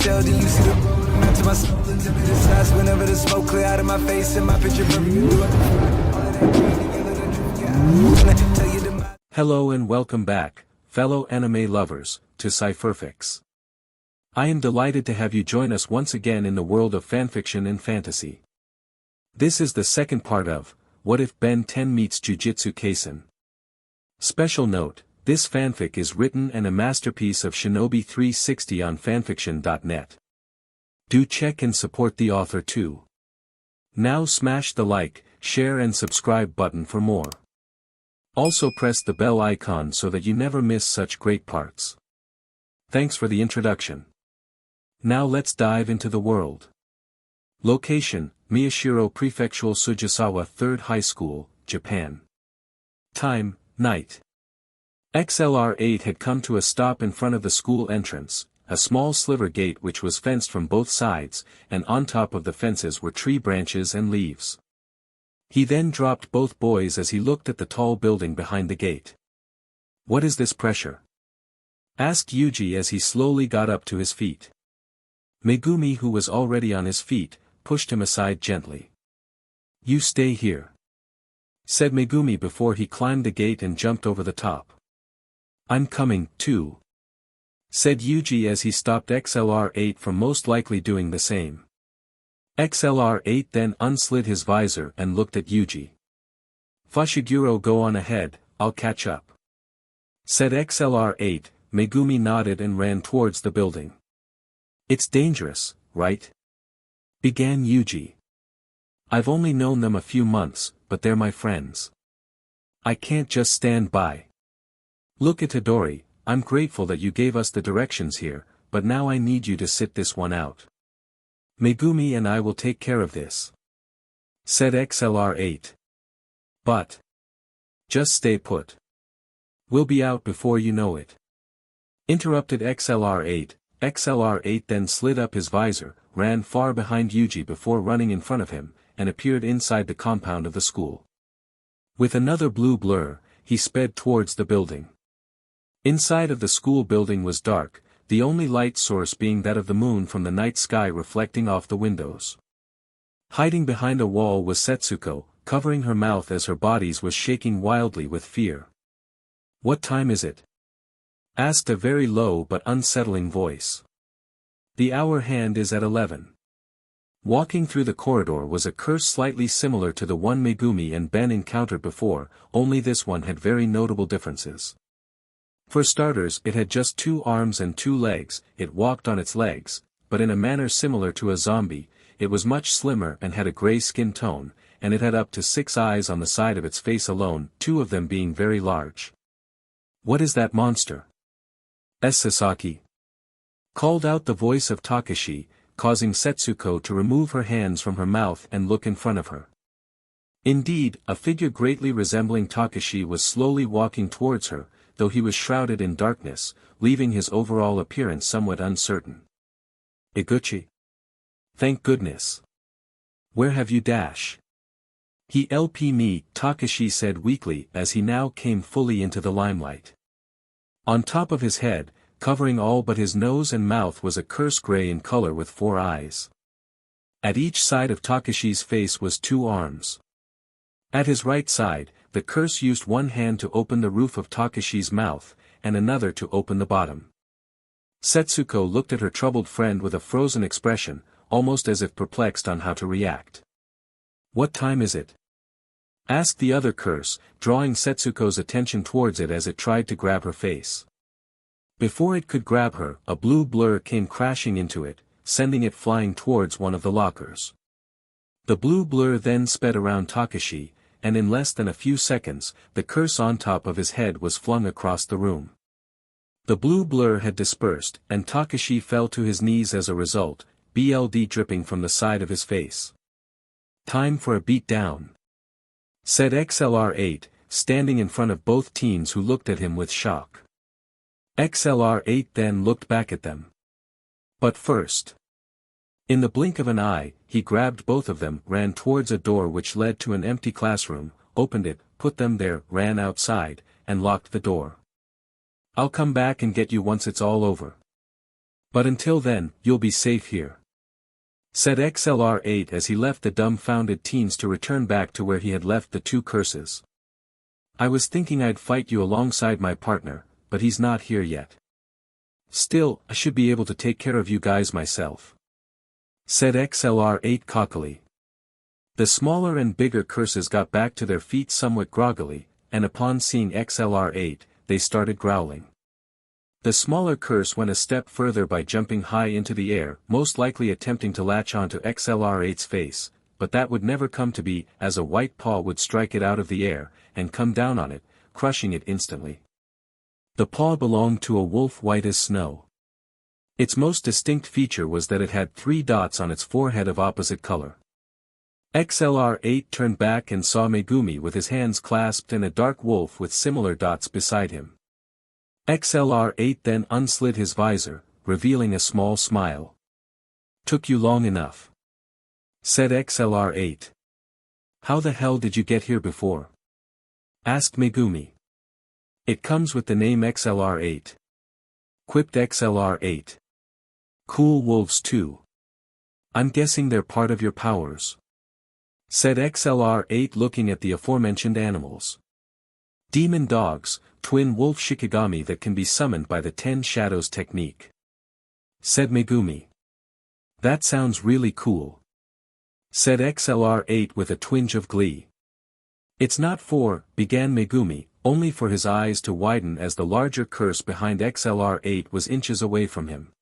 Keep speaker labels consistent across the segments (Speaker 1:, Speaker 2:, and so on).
Speaker 1: tell, do you see the road? I'm out to my soul into the size whenever the smoke clear out of my face and my picture perfect.
Speaker 2: Hello and welcome back, fellow anime lovers, to Cypherfics. I am delighted to have you join us once again in the world of fanfiction and fantasy. This is the second part of, What If BEN10 Meets Jujutsu Kaisen? Special note, this fanfic is written and a masterpiece of Shinobi 360 on fanfiction.net. Do check and support the author too. Now smash the like, share and subscribe button for more. Also press the bell icon so that you never miss such great parts. Thanks for the introduction. Now let's dive into the world. Location, Miyashiro Prefectural Sujisawa 3rd High School, Japan. Time, night. XLR-8 had come to a stop in front of the school entrance, a small sliver gate which was fenced from both sides, and on top of the fences were tree branches and leaves. He then dropped both boys as he looked at the tall building behind the gate. "What is this pressure?" asked Yuji as he slowly got up to his feet. Megumi, who was already on his feet, pushed him aside gently. "You stay here," said Megumi before he climbed the gate and jumped over the top. "I'm coming, too," said Yuji as he stopped XLR-8 from most likely doing the same. XLR-8 then unslid his visor and looked at Yuji. "Fushiguro, go on ahead, I'll catch up," said XLR-8. Megumi nodded and ran towards the building. "It's dangerous, right?" began Yuji. "I've only known them a few months, but they're my friends. I can't just stand by. Look, Itadori, I'm grateful that you gave us the directions here, but now I need you to sit this one out. Megumi and I will take care of this," said XLR-8. "But just stay put. We'll be out before you know it," interrupted XLR-8. XLR-8 then slid up his visor, ran far behind Yuji before running in front of him, and appeared inside the compound of the school. With another blue blur, he sped towards the building. Inside of the school building was dark, the only light source being that of the moon from the night sky reflecting off the windows. Hiding behind a wall was Setsuko, covering her mouth as her body was shaking wildly with fear. "What time is it?" asked a very low but unsettling voice. "The hour hand is at 11. Walking through the corridor was a curse slightly similar to the one Megumi and Ben encountered before, only this one had very notable differences. For starters, it had just 2 arms and 2 legs, it walked on its legs, but in a manner similar to a zombie, it was much slimmer and had a gray skin tone, and it had up to 6 eyes on the side of its face alone, 2 of them being very large. "What is that monster?" Sasaki called out the voice of Takashi, causing Setsuko to remove her hands from her mouth and look in front of her. Indeed, a figure greatly resembling Takashi was slowly walking towards her, though he was shrouded in darkness, leaving his overall appearance somewhat uncertain. "Iguchi? Thank goodness. Where have you dash?" "He help me," Takashi said weakly as he now came fully into the limelight. On top of his head, covering all but his nose and mouth was a curse gray in color with 4 eyes. At each side of Takashi's face was 2 arms. At his right side, the curse used one hand to open the roof of Takashi's mouth, and another to open the bottom. Setsuko looked at her troubled friend with a frozen expression, almost as if perplexed on how to react. "What time is it?" asked the other curse, drawing Setsuko's attention towards it as it tried to grab her face. Before it could grab her, a blue blur came crashing into it, sending it flying towards one of the lockers. The blue blur then sped around Takashi, and in less than a few seconds, the curse on top of his head was flung across the room. The blue blur had dispersed, and Takashi fell to his knees as a result, blood dripping from the side of his face. "Time for a beat down," said XLR-8, standing in front of both teens who looked at him with shock. XLR-8 then looked back at them. But first, in the blink of an eye, he grabbed both of them, ran towards a door which led to an empty classroom, opened it, put them there, ran outside, and locked the door. "I'll come back and get you once it's all over," But until then, you'll be safe here," said XLR8 as he left the dumbfounded teens to return back to where he had left the two curses. "I was thinking I'd fight you alongside my partner, but he's not here yet. Still, I should be able to take care of you guys myself," said XLR8 cockily. The smaller and bigger curses got back to their feet somewhat groggily, and upon seeing XLR8, they started growling. The smaller curse went a step further by jumping high into the air, most likely attempting to latch onto XLR8's face, but that would never come to be, as a white paw would strike it out of the air, and come down on it, crushing it instantly. The paw belonged to a wolf white as snow. Its most distinct feature was that it had 3 dots on its forehead of opposite color. XLR8 turned back and saw Megumi with his hands clasped and a dark wolf with similar dots beside him. XLR8 then unslid his visor, revealing a small smile. "Took you long enough," said XLR8. "How the hell did you get here before?" asked Megumi. "It comes with the name XLR8. Quipped XLR8. "Cool wolves too. I'm guessing they're part of your powers," said XLR8 looking at the aforementioned animals. "Demon dogs, twin wolf shikigami that can be summoned by the 10 shadows technique," said Megumi. "That sounds really cool," said XLR8 with a twinge of glee. "It's not for," began Megumi, only for his eyes to widen as the larger curse behind XLR8 was inches away from him.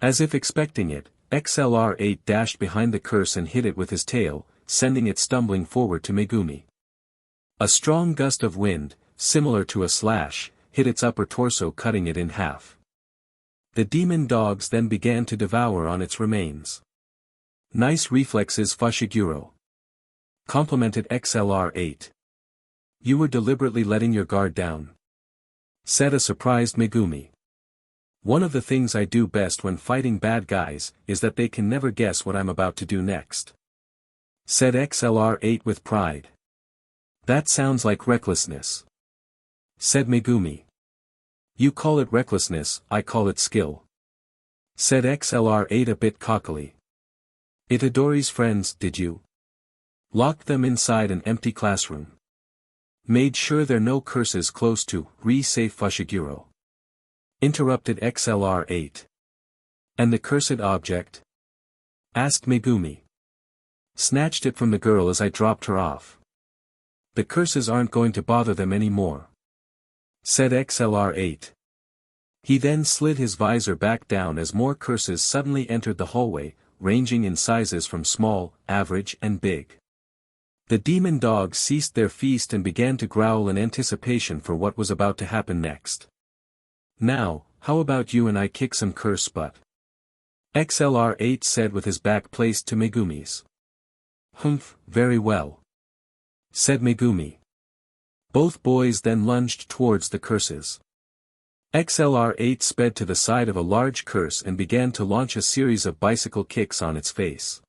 Speaker 2: As if expecting it, XLR8 dashed behind the curse and hit it with his tail, sending it stumbling forward to Megumi. A strong gust of wind, similar to a slash, hit its upper torso, cutting it in half. The demon dogs then began to devour on its remains. "Nice reflexes, Fushiguro," complimented XLR8. "You were deliberately letting your guard down," said a surprised Megumi. "One of the things I do best when fighting bad guys is that they can never guess what I'm about to do next," said XLR8 with pride. "That sounds like recklessness," said Megumi. "You call it recklessness, I call it skill," said XLR8 a bit cockily. "Itadori's friends, did you? Locked them inside an empty classroom. Made sure there are no curses close to safe Fushiguro," interrupted XLR8. "And the cursed object?" asked Megumi. "Snatched it from the girl as I dropped her off. The curses aren't going to bother them anymore," said XLR8. He then slid his visor back down as more curses suddenly entered the hallway, ranging in sizes from small, average and big. The demon dogs ceased their feast and began to growl in anticipation for what was about to happen next. "Now, how about you and I kick some curse butt?" XLR8 said with his back placed to Megumi's. "Humph, very well," said Megumi. Both boys then lunged towards the curses. XLR8 sped to the side of a large curse and began to launch a series of bicycle kicks on its face.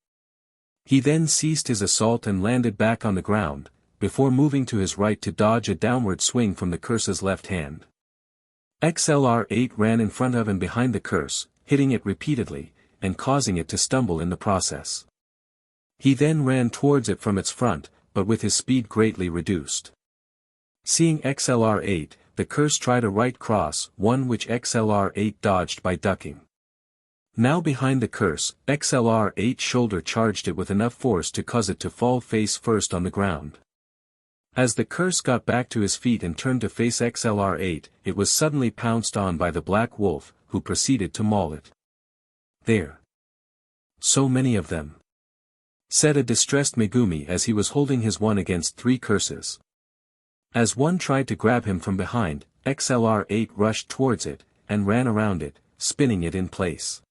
Speaker 2: He then ceased his assault and landed back on the ground, before moving to his right to dodge a downward swing from the curse's left hand. XLR8 ran in front of and behind the curse, hitting it repeatedly, and causing it to stumble in the process. He then ran towards it from its front, but with his speed greatly reduced. Seeing XLR8, the curse tried a right cross, one which XLR8 dodged by ducking. Now behind the curse, XLR8's shoulder charged it with enough force to cause it to fall face first on the ground. As the curse got back to his feet and turned to face XLR8, it was suddenly pounced on by the black wolf, who proceeded to maul it. "There. So many of them," said a distressed Megumi as he was holding his one against 3 curses. As one tried to grab him from behind, XLR8 rushed towards it, and ran around it, spinning it in place.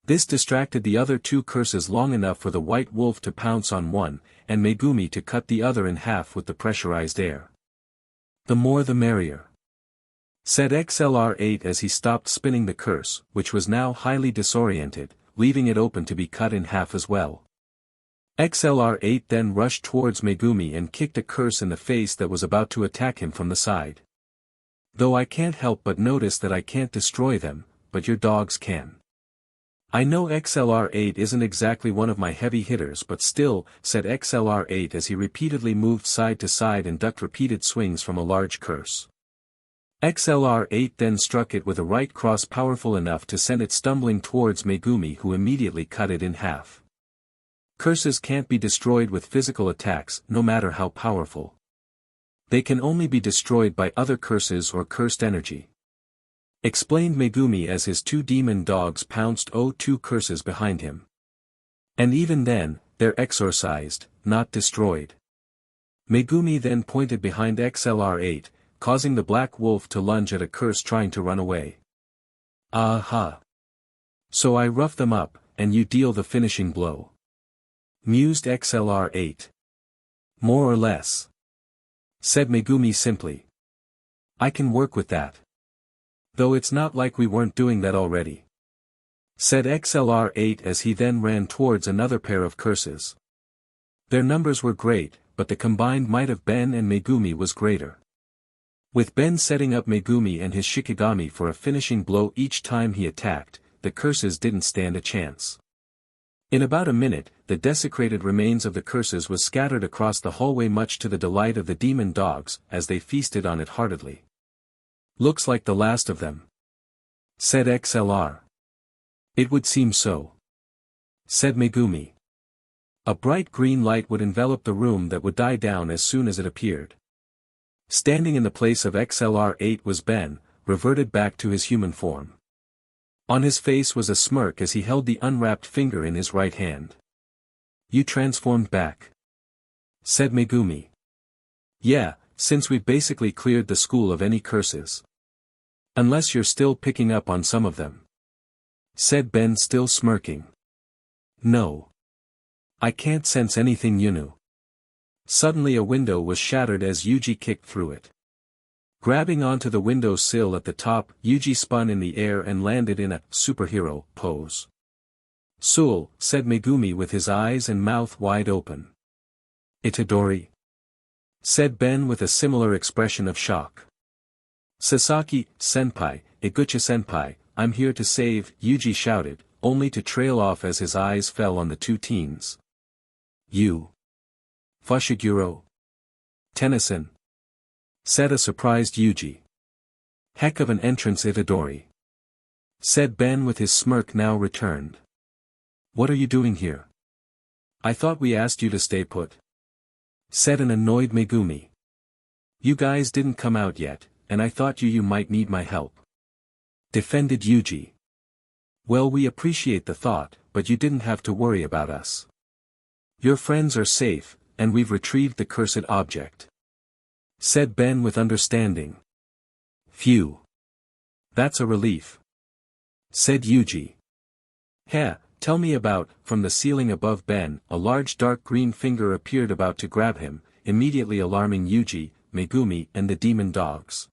Speaker 2: This distracted the other 2 curses long enough for the white wolf to pounce on one, and Megumi to cut the other in half with the pressurized air. "The more the merrier," said XLR8 as he stopped spinning the curse, which was now highly disoriented, leaving it open to be cut in half as well. XLR8 then rushed towards Megumi and kicked a curse in the face that was about to attack him from the side. "Though I can't help but notice that I can't destroy them, but your dogs can. I know XLR8 isn't exactly one of my heavy hitters but still, said XLR8 as he repeatedly moved side to side and ducked repeated swings from a large curse. XLR8 then struck it with a right cross powerful enough to send it stumbling towards Megumi, who immediately cut it in half. Curses can't be destroyed with physical attacks, no matter how powerful. They can only be destroyed by other curses or cursed energy. Explained Megumi as his two demon dogs pounced 2 curses behind him. And even then, they're exorcised, not destroyed. Megumi then pointed behind XLR8, causing the black wolf to lunge at a curse trying to run away. Aha! So I rough them up, and you deal the finishing blow. Mused XLR8. More or less. Said Megumi simply. I can work with that. Though it's not like we weren't doing that already. Said XLR8 as he then ran towards another pair of curses. Their numbers were great, but the combined might of Ben and Megumi was greater. With Ben setting up Megumi and his Shikigami for a finishing blow each time he attacked, the curses didn't stand a chance. In about a minute, the desecrated remains of the curses was scattered across the hallway, much to the delight of the demon dogs, as they feasted on it heartily. Looks like the last of them. Said XLR. It would seem so. Said Megumi. A bright green light would envelop the room that would die down as soon as it appeared. Standing in the place of XLR8 was Ben, reverted back to his human form. On his face was a smirk as he held the unwrapped finger in his right hand. You transformed back. Said Megumi. Yeah, since we've basically cleared the school of any curses. Unless you're still picking up on some of them. Said Ben, still smirking. No. I can't sense anything, Yunu. Suddenly a window was shattered as Yuji kicked through it. Grabbing onto the window sill at the top, Yuji spun in the air and landed in a superhero pose. Soul, said Megumi with his eyes and mouth wide open. Itadori. Said Ben with a similar expression of shock. Sasaki, senpai, Iguchi-senpai, I'm here to save, Yuji shouted, only to trail off as his eyes fell on the two teens. You. Fushiguro. Tennyson. Said a surprised Yuji. Heck of an entrance, Itadori. Said Ben with his smirk now returned. What are you doing here? I thought we asked you to stay put. Said an annoyed Megumi. You guys didn't come out yet, and I thought you might need my help. Defended Yuji. Well, we appreciate the thought, but you didn't have to worry about us. Your friends are safe, and we've retrieved the cursed object. Said Ben with understanding. Phew. That's a relief. Said Yuji. Heh, tell me about, from the ceiling above Ben, a large dark green finger appeared about to grab him, immediately alarming Yuji, Megumi and the demon dogs.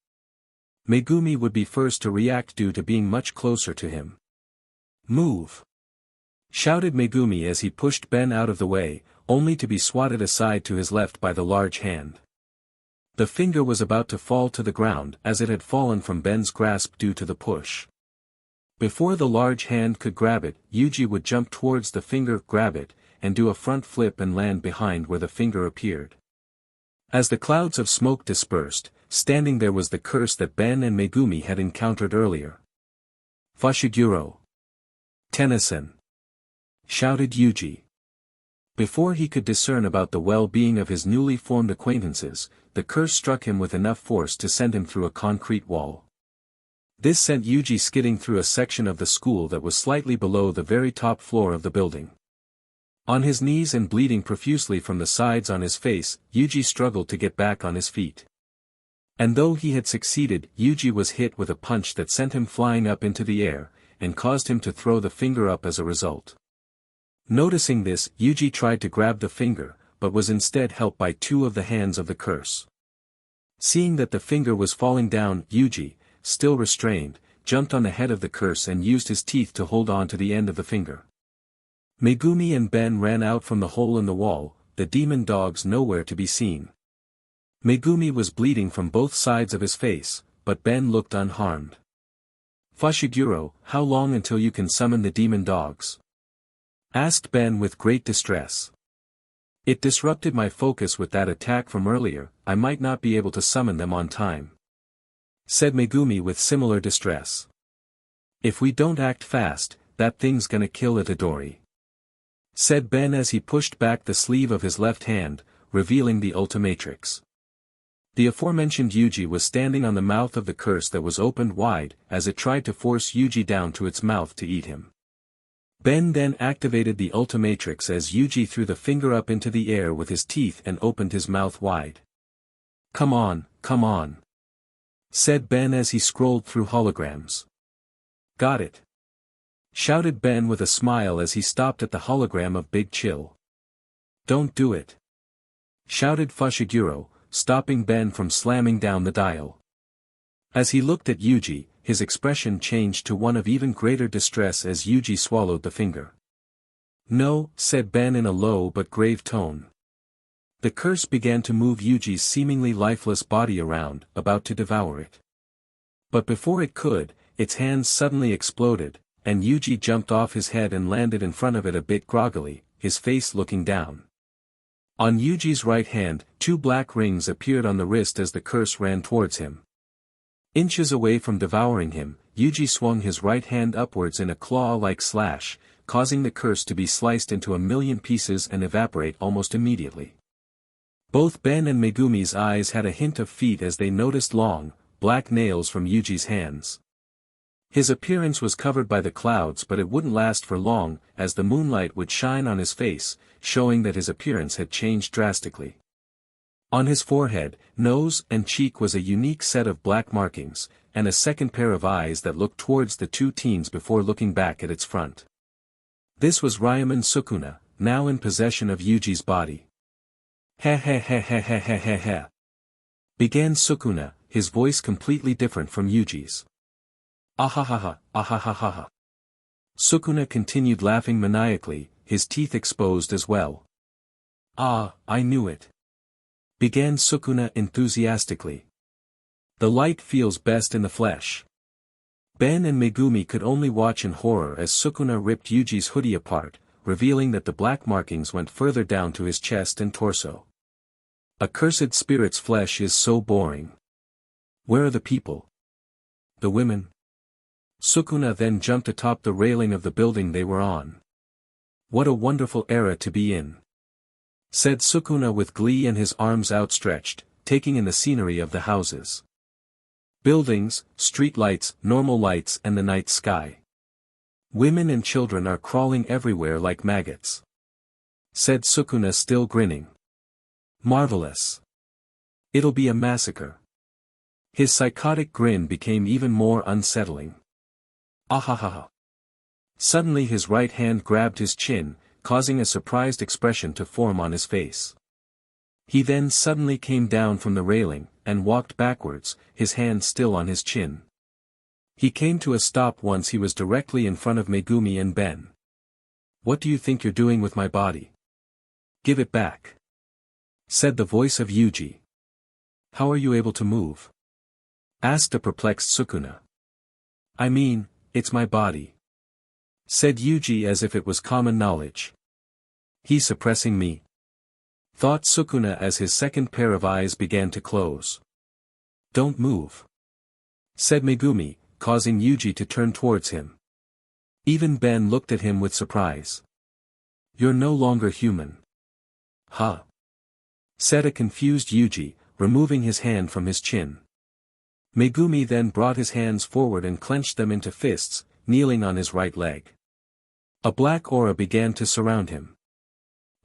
Speaker 2: Megumi would be first to react due to being much closer to him. Move! Shouted Megumi as he pushed Ben out of the way, only to be swatted aside to his left by the large hand. The finger was about to fall to the ground as it had fallen from Ben's grasp due to the push. Before the large hand could grab it, Yuji would jump towards the finger, grab it, and do a front flip and land behind where the finger appeared. As the clouds of smoke dispersed, standing there was the curse that Ben and Megumi had encountered earlier. Fushiguro. Tennyson. Shouted Yuji. Before he could discern about the well-being of his newly formed acquaintances, the curse struck him with enough force to send him through a concrete wall. This sent Yuji skidding through a section of the school that was slightly below the very top floor of the building. On his knees and bleeding profusely from the sides on his face, Yuji struggled to get back on his feet. And though he had succeeded, Yuji was hit with a punch that sent him flying up into the air, and caused him to throw the finger up as a result. Noticing this, Yuji tried to grab the finger, but was instead helped by two of the hands of the curse. Seeing that the finger was falling down, Yuji, still restrained, jumped on the head of the curse and used his teeth to hold on to the end of the finger. Megumi and Ben ran out from the hole in the wall, the demon dogs nowhere to be seen. Megumi was bleeding from both sides of his face, but Ben looked unharmed. Fushiguro, how long until you can summon the demon dogs? Asked Ben with great distress. It disrupted my focus with that attack from earlier, I might not be able to summon them on time. Said Megumi with similar distress. If we don't act fast, that thing's gonna kill Itadori. Said Ben as he pushed back the sleeve of his left hand, revealing the omnitrix. The aforementioned Yuji was standing on the mouth of the curse that was opened wide, as it tried to force Yuji down to its mouth to eat him. Ben then activated the omnitrix as Yuji threw the finger up into the air with his teeth and opened his mouth wide. Come on, said Ben as he scrolled through holograms. Got it. Shouted Ben with a smile as he stopped at the hologram of Big Chill. Don't do it. Shouted Fushiguro, stopping Ben from slamming down the dial. As he looked at Yuji, his expression changed to one of even greater distress as Yuji swallowed the finger. No, said Ben in a low but grave tone. The curse began to move Yuji's seemingly lifeless body around, about to devour it. But before it could, its hands suddenly exploded, and Yuji jumped off his head and landed in front of it a bit groggily, his face looking down. On Yuji's right hand, 2 black rings appeared on the wrist as the curse ran towards him. Inches away from devouring him, Yuji swung his right hand upwards in a claw-like slash, causing the curse to be sliced into a million pieces and evaporate almost immediately. Both Ben and Megumi's eyes had a hint of feet as they noticed long, black nails from Yuji's hands. His appearance was covered by the clouds, but it wouldn't last for long, as the moonlight would shine on his face, showing that his appearance had changed drastically. On his forehead, nose, and cheek was a unique set of black markings, and a second pair of eyes that looked towards the 2 teens before looking back at its front. This was Ryomen Sukuna, now in possession of Yuji's body. Ha ha ha ha ha ha ha ha. Began Sukuna, his voice completely different from Yuji's. Ahahaha, ahahaha. Sukuna continued laughing maniacally, his teeth exposed as well. Ah, I knew it. Began Sukuna enthusiastically. The light feels best in the flesh. Ben and Megumi could only watch in horror as Sukuna ripped Yuji's hoodie apart, revealing that the black markings went further down to his chest and torso. A cursed spirit's flesh is so boring. Where are the people? The women? Sukuna then jumped atop the railing of the building they were on. What a wonderful era to be in. Said Sukuna with glee and his arms outstretched, taking in the scenery of the houses. Buildings, street lights, normal lights and the night sky. Women and children are crawling everywhere like maggots. Said Sukuna still grinning. Marvelous. It'll be a massacre. His psychotic grin became even more unsettling. Ahahaha. Suddenly his right hand grabbed his chin, causing a surprised expression to form on his face. He then suddenly came down from the railing, and walked backwards, his hand still on his chin. He came to a stop once he was directly in front of Megumi and Ben. What do you think you're doing with my body? Give it back. Said the voice of Yuji. How are you able to move? Asked a perplexed Sukuna. I mean, it's my body. Said Yuji as if it was common knowledge. He's suppressing me. Thought Sukuna as his second pair of eyes began to close. Don't move. Said Megumi, causing Yuji to turn towards him. Even Ben looked at him with surprise. You're no longer human. Huh? Said a confused Yuji, removing his hand from his chin. Megumi then brought his hands forward and clenched them into fists, kneeling on his right leg. A black aura began to surround him.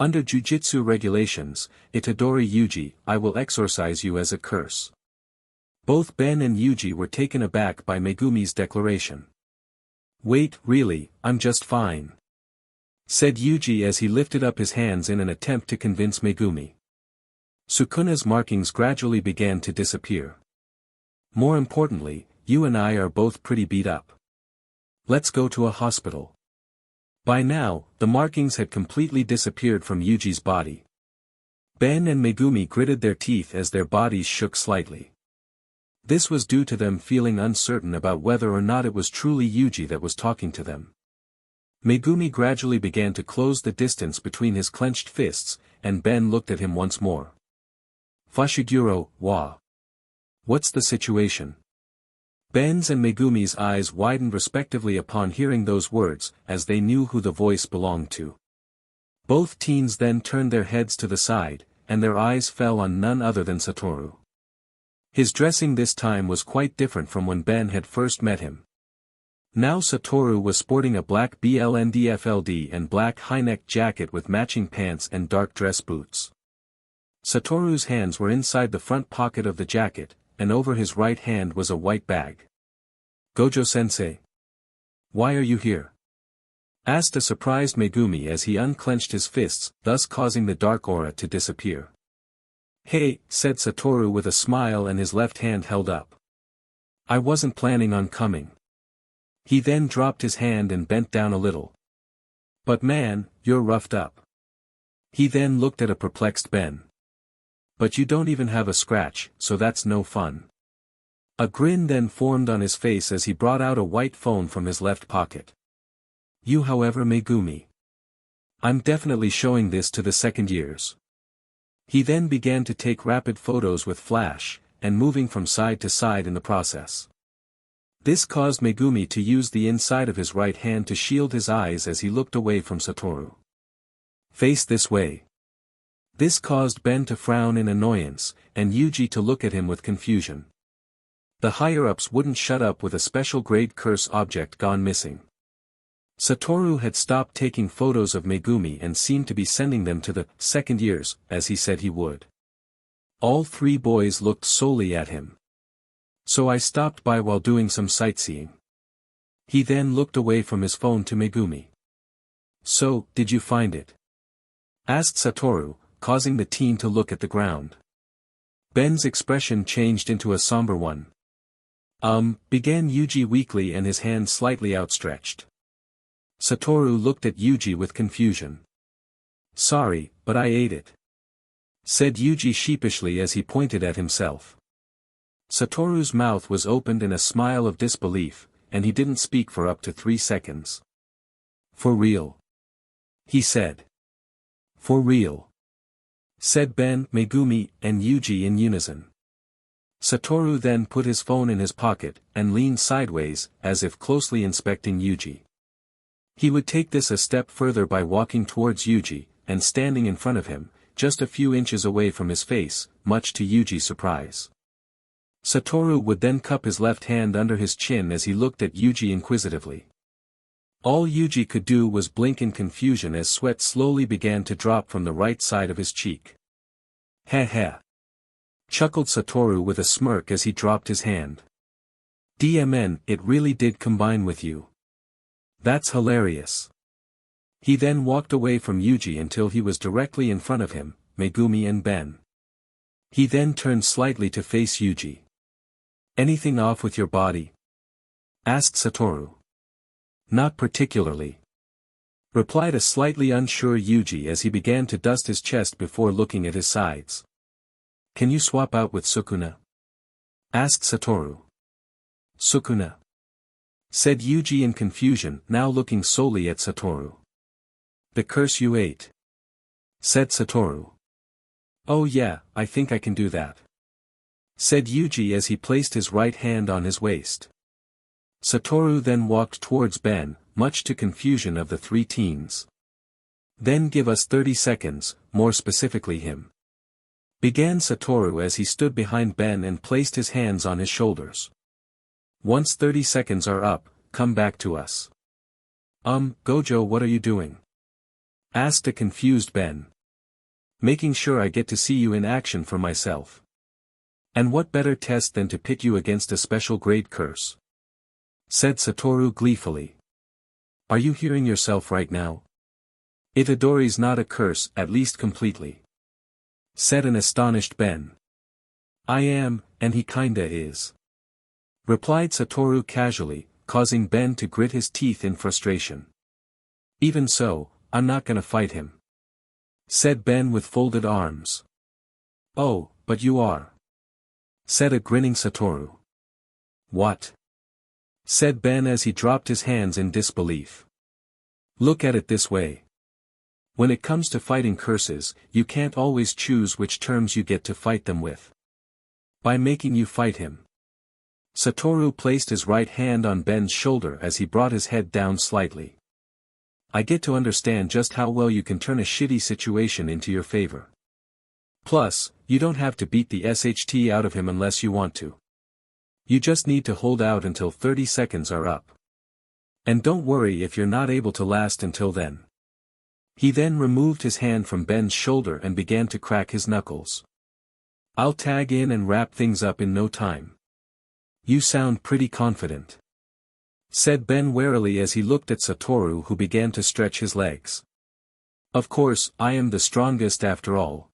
Speaker 2: Under jujutsu regulations, Itadori Yuji, I will exorcise you as a curse. Both Ben and Yuji were taken aback by Megumi's declaration. Wait, really, I'm just fine. Said Yuji as he lifted up his hands in an attempt to convince Megumi. Sukuna's markings gradually began to disappear. More importantly, you and I are both pretty beat up. Let's go to a hospital. By now, the markings had completely disappeared from Yuji's body. Ben and Megumi gritted their teeth as their bodies shook slightly. This was due to them feeling uncertain about whether or not it was truly Yuji that was talking to them. Megumi gradually began to close the distance between his clenched fists, and Ben looked at him once more. Fushiguro, wa. What's the situation? Ben's and Megumi's eyes widened respectively upon hearing those words, as they knew who the voice belonged to. Both teens then turned their heads to the side, and their eyes fell on none other than Satoru. His dressing this time was quite different from when Ben had first met him. Now Satoru was sporting a black BLNDFLD and black high-neck jacket with matching pants and dark dress boots. Satoru's hands were inside the front pocket of the jacket, and over his right hand was a white bag. Gojo-sensei. Why are you here? Asked a surprised Megumi as he unclenched his fists, thus causing the dark aura to disappear. Hey, said Satoru with a smile and his left hand held up. I wasn't planning on coming. He then dropped his hand and bent down a little. But man, you're roughed up. He then looked at a perplexed Ben. But you don't even have a scratch, so that's no fun. A grin then formed on his face as he brought out a white phone from his left pocket. You however Megumi. I'm definitely showing this to the second years. He then began to take rapid photos with flash, and moving from side to side in the process. This caused Megumi to use the inside of his right hand to shield his eyes as he looked away from Satoru. Face this way. This caused Ben to frown in annoyance, and Yuji to look at him with confusion. The higher-ups wouldn't shut up with a special grade curse object gone missing. Satoru had stopped taking photos of Megumi and seemed to be sending them to the second years, as he said he would. All three boys looked solely at him. So I stopped by while doing some sightseeing. He then looked away from his phone to Megumi. So, did you find it? Asked Satoru, causing the teen to look at the ground. Ben's expression changed into a somber one. Began Yuji weakly and his hand slightly outstretched. Satoru looked at Yuji with confusion. Sorry, but I ate it. Said Yuji sheepishly as he pointed at himself. Satoru's mouth was opened in a smile of disbelief, and he didn't speak for up to 3 seconds. For real? He said. For real? Said Ben, Megumi, and Yuji in unison. Satoru then put his phone in his pocket, and leaned sideways, as if closely inspecting Yuji. He would take this a step further by walking towards Yuji, and standing in front of him, just a few inches away from his face, much to Yuji's surprise. Satoru would then cup his left hand under his chin as he looked at Yuji inquisitively. All Yuji could do was blink in confusion as sweat slowly began to drop from the right side of his cheek. Heh heh. Chuckled Satoru with a smirk as he dropped his hand. DMN, it really did combine with you. That's hilarious. He then walked away from Yuji until he was directly in front of him, Megumi and Ben. He then turned slightly to face Yuji. Anything off with your body? Asked Satoru. Not particularly. Replied a slightly unsure Yuji as he began to dust his chest before looking at his sides. Can you swap out with Sukuna? Asked Satoru. Sukuna? Said Yuji in confusion, now looking solely at Satoru. The curse you ate. Said Satoru. Oh yeah, I think I can do that. Said Yuji as he placed his right hand on his waist. Satoru then walked towards Ben, much to confusion of the three teens. Then give us 30 seconds, more specifically him. Began Satoru as he stood behind Ben and placed his hands on his shoulders. Once 30 seconds are up, come back to us. Gojo, what are you doing? Asked a confused Ben. Making sure I get to see you in action for myself. And what better test than to pit you against a special grade curse? Said Satoru gleefully. Are you hearing yourself right now? Itadori's not a curse, at least completely. Said an astonished Ben. I am, and he kinda is. Replied Satoru casually, causing Ben to grit his teeth in frustration. Even so, I'm not gonna fight him. Said Ben with folded arms. Oh, but you are. said a grinning Satoru. What? Said Ben as he dropped his hands in disbelief. Look at it this way. When it comes to fighting curses, you can't always choose which terms you get to fight them with. By making you fight him. Satoru placed his right hand on Ben's shoulder as he brought his head down slightly. I get to understand just how well you can turn a shitty situation into your favor. Plus, you don't have to beat the SHT out of him unless you want to. You just need to hold out until 30 seconds are up. And don't worry if you're not able to last until then. He then removed his hand from Ben's shoulder and began to crack his knuckles. I'll tag in and wrap things up in no time. You sound pretty confident, said Ben warily as he looked at Satoru, who began to stretch his legs. Of course, I am the strongest after all.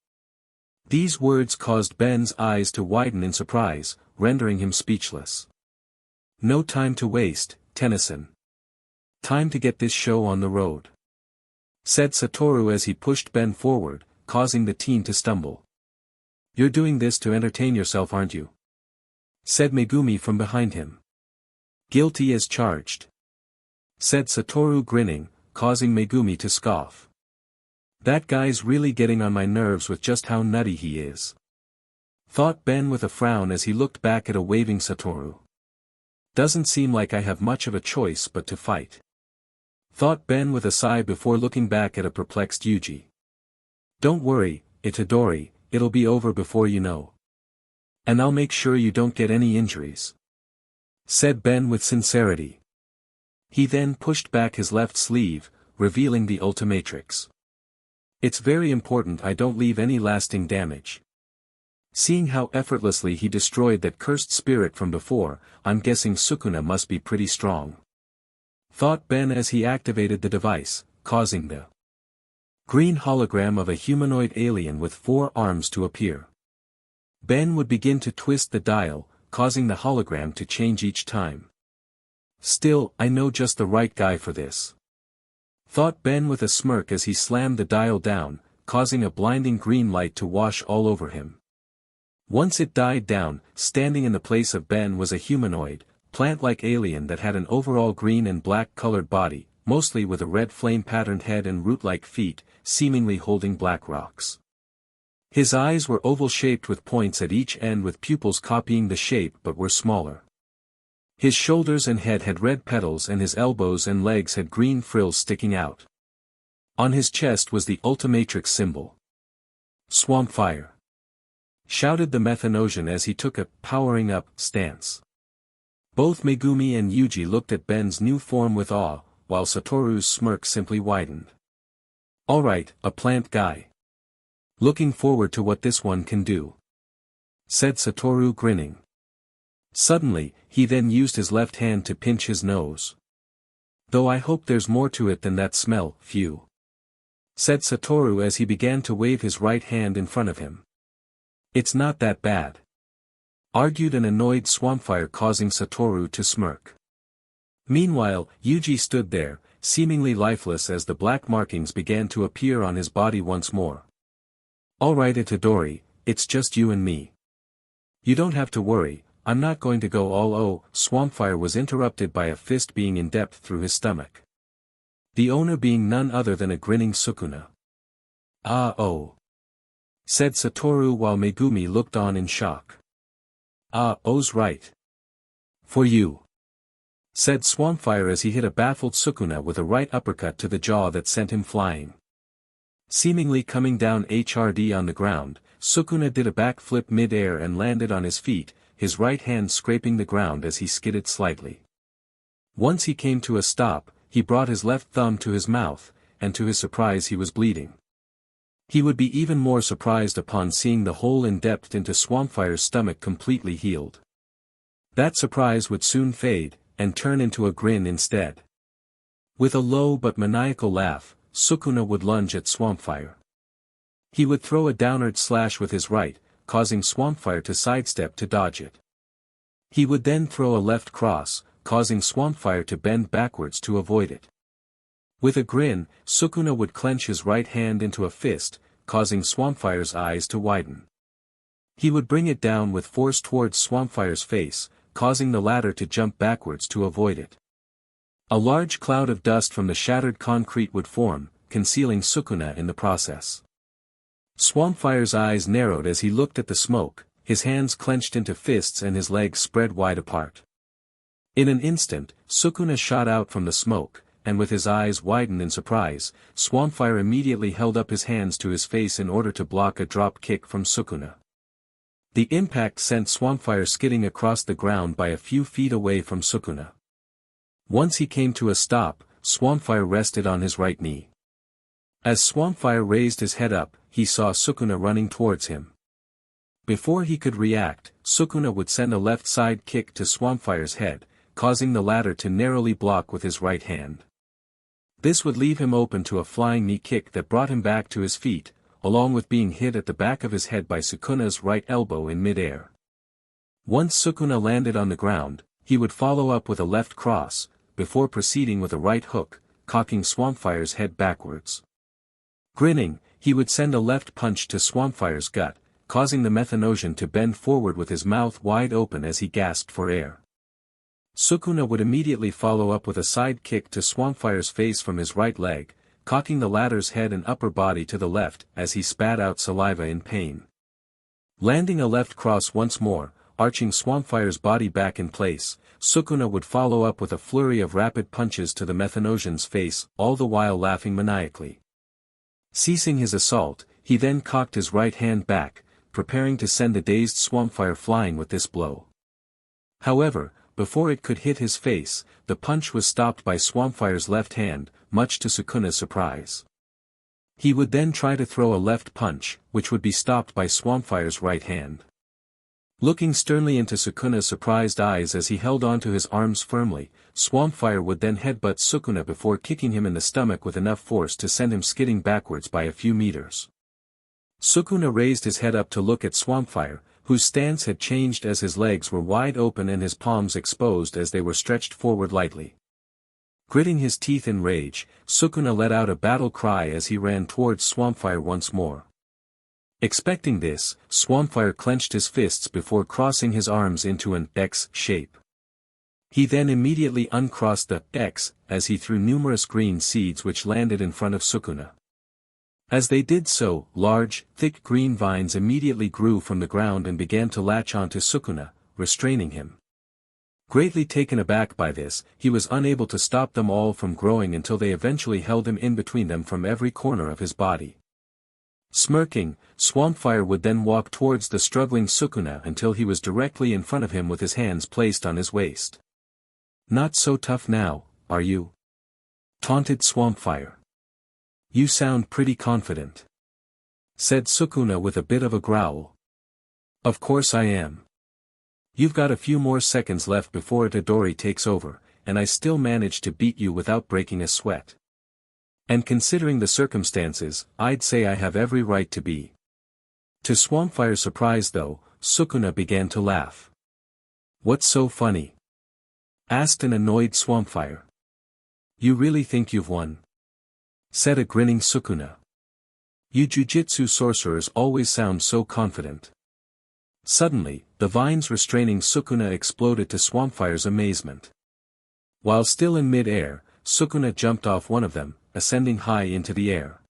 Speaker 2: These words caused Ben's eyes to widen in surprise, rendering him speechless. No time to waste, Tennyson. Time to get this show on the road, said Satoru as he pushed Ben forward, causing the teen to stumble. You're doing this to entertain yourself, aren't you? Said Megumi from behind him. Guilty as charged, said Satoru, grinning, causing Megumi to scoff. That guy's really getting on my nerves with just how nutty he is, thought Ben with a frown as he looked back at a waving Satoru. Doesn't seem like I have much of a choice but to fight, thought Ben with a sigh before looking back at a perplexed Yuji. Don't worry, Itadori, it'll be over before you know. And I'll make sure you don't get any injuries, said Ben with sincerity. He then pushed back his left sleeve, revealing the omnitrix. It's very important I don't leave any lasting damage. Seeing how effortlessly he destroyed that cursed spirit from before, I'm guessing Sukuna must be pretty strong, thought Ben as he activated the device, causing the green hologram of a humanoid alien with 4 arms to appear. Ben would begin to twist the dial, causing the hologram to change each time. Still, I know just the right guy for this, thought Ben with a smirk as he slammed the dial down, causing a blinding green light to wash all over him. Once it died down, standing in the place of Ben was a humanoid, plant-like alien that had an overall green and black-colored body, mostly with a red flame-patterned head and root-like feet, seemingly holding black rocks. His eyes were oval-shaped with points at each end with pupils copying the shape but were smaller. His shoulders and head had red petals and his elbows and legs had green frills sticking out. On his chest was the omnitrix symbol. Swamp fire, shouted the Methanosian as he took a powering up stance. Both Megumi and Yuji looked at Ben's new form with awe, while Satoru's smirk simply widened. Alright, a plant guy. Looking forward to what this one can do, said Satoru, grinning. Suddenly, he then used his left hand to pinch his nose. Though I hope there's more to it than that smell, phew, said Satoru as he began to wave his right hand in front of him. It's not that bad, argued an annoyed Swampfire, causing Satoru to smirk. Meanwhile, Yuji stood there, seemingly lifeless as the black markings began to appear on his body once more. Alright Itadori, it's just you and me. You don't have to worry, I'm not going to go all oh. Swampfire was interrupted by a fist being in depth through his stomach. The owner being none other than a grinning Sukuna. Ah oh, said Satoru while Megumi looked on in shock. Ah oh's right. For you, said Swampfire as he hit a baffled Sukuna with a right uppercut to the jaw that sent him flying. Seemingly coming down HRD on the ground, Sukuna did a backflip mid-air and landed on his feet, his right hand scraping the ground as he skidded slightly. Once he came to a stop, he brought his left thumb to his mouth, and to his surprise he was bleeding. He would be even more surprised upon seeing the hole indented into Swampfire's stomach completely healed. That surprise would soon fade, and turn into a grin instead. With a low but maniacal laugh, Sukuna would lunge at Swampfire. He would throw a downward slash with his right, causing Swampfire to sidestep to dodge it. He would then throw a left cross, causing Swampfire to bend backwards to avoid it. With a grin, Sukuna would clench his right hand into a fist, causing Swampfire's eyes to widen. He would bring it down with force towards Swampfire's face, causing the latter to jump backwards to avoid it. A large cloud of dust from the shattered concrete would form, concealing Sukuna in the process. Swampfire's eyes narrowed as he looked at the smoke, his hands clenched into fists and his legs spread wide apart. In an instant, Sukuna shot out from the smoke, and with his eyes widened in surprise, Swampfire immediately held up his hands to his face in order to block a drop kick from Sukuna. The impact sent Swampfire skidding across the ground by a few feet away from Sukuna. Once he came to a stop, Swampfire rested on his right knee. As Swampfire raised his head up, he saw Sukuna running towards him. Before he could react, Sukuna would send a left side kick to Swampfire's head, causing the latter to narrowly block with his right hand. This would leave him open to a flying knee kick that brought him back to his feet, along with being hit at the back of his head by Sukuna's right elbow in mid-air. Once Sukuna landed on the ground, he would follow up with a left cross, before proceeding with a right hook, cocking Swampfire's head backwards. Grinning, he would send a left punch to Swampfire's gut, causing the Methanosian to bend forward with his mouth wide open as he gasped for air. Sukuna would immediately follow up with a side kick to Swampfire's face from his right leg, cocking the latter's head and upper body to the left as he spat out saliva in pain. Landing a left cross once more, arching Swampfire's body back in place, Sukuna would follow up with a flurry of rapid punches to the Methanosian's face, all the while laughing maniacally. Ceasing his assault, he then cocked his right hand back, preparing to send the dazed Swampfire flying with this blow. However, before it could hit his face, the punch was stopped by Swampfire's left hand, much to Sukuna's surprise. He would then try to throw a left punch, which would be stopped by Swampfire's right hand. Looking sternly into Sukuna's surprised eyes as he held onto his arms firmly, Swampfire would then headbutt Sukuna before kicking him in the stomach with enough force to send him skidding backwards by a few meters. Sukuna raised his head up to look at Swampfire, whose stance had changed as his legs were wide open and his palms exposed as they were stretched forward lightly. Gritting his teeth in rage, Sukuna let out a battle cry as he ran towards Swampfire once more. Expecting this, Swampfire clenched his fists before crossing his arms into an X shape. He then immediately uncrossed the X as he threw numerous green seeds which landed in front of Sukuna. As they did so, large, thick green vines immediately grew from the ground and began to latch onto Sukuna, restraining him. Greatly taken aback by this, he was unable to stop them all from growing until they eventually held him in between them from every corner of his body. Smirking, Swampfire would then walk towards the struggling Sukuna until he was directly in front of him with his hands placed on his waist. "Not so tough now, are you?" taunted Swampfire. "You sound pretty confident," said Sukuna with a bit of a growl. "Of course I am. You've got a few more seconds left before Itadori takes over, and I still managed to beat you without breaking a sweat. And considering the circumstances, I'd say I have every right to be." To Swampfire's surprise though, Sukuna began to laugh. "What's so funny?" asked an annoyed Swampfire. "You really think you've won?" said a grinning Sukuna. "You jujutsu sorcerers always sound so confident." Suddenly, the vines restraining Sukuna exploded to Swampfire's amazement. While still in mid-air, Sukuna jumped off one of them, ascending high into the air.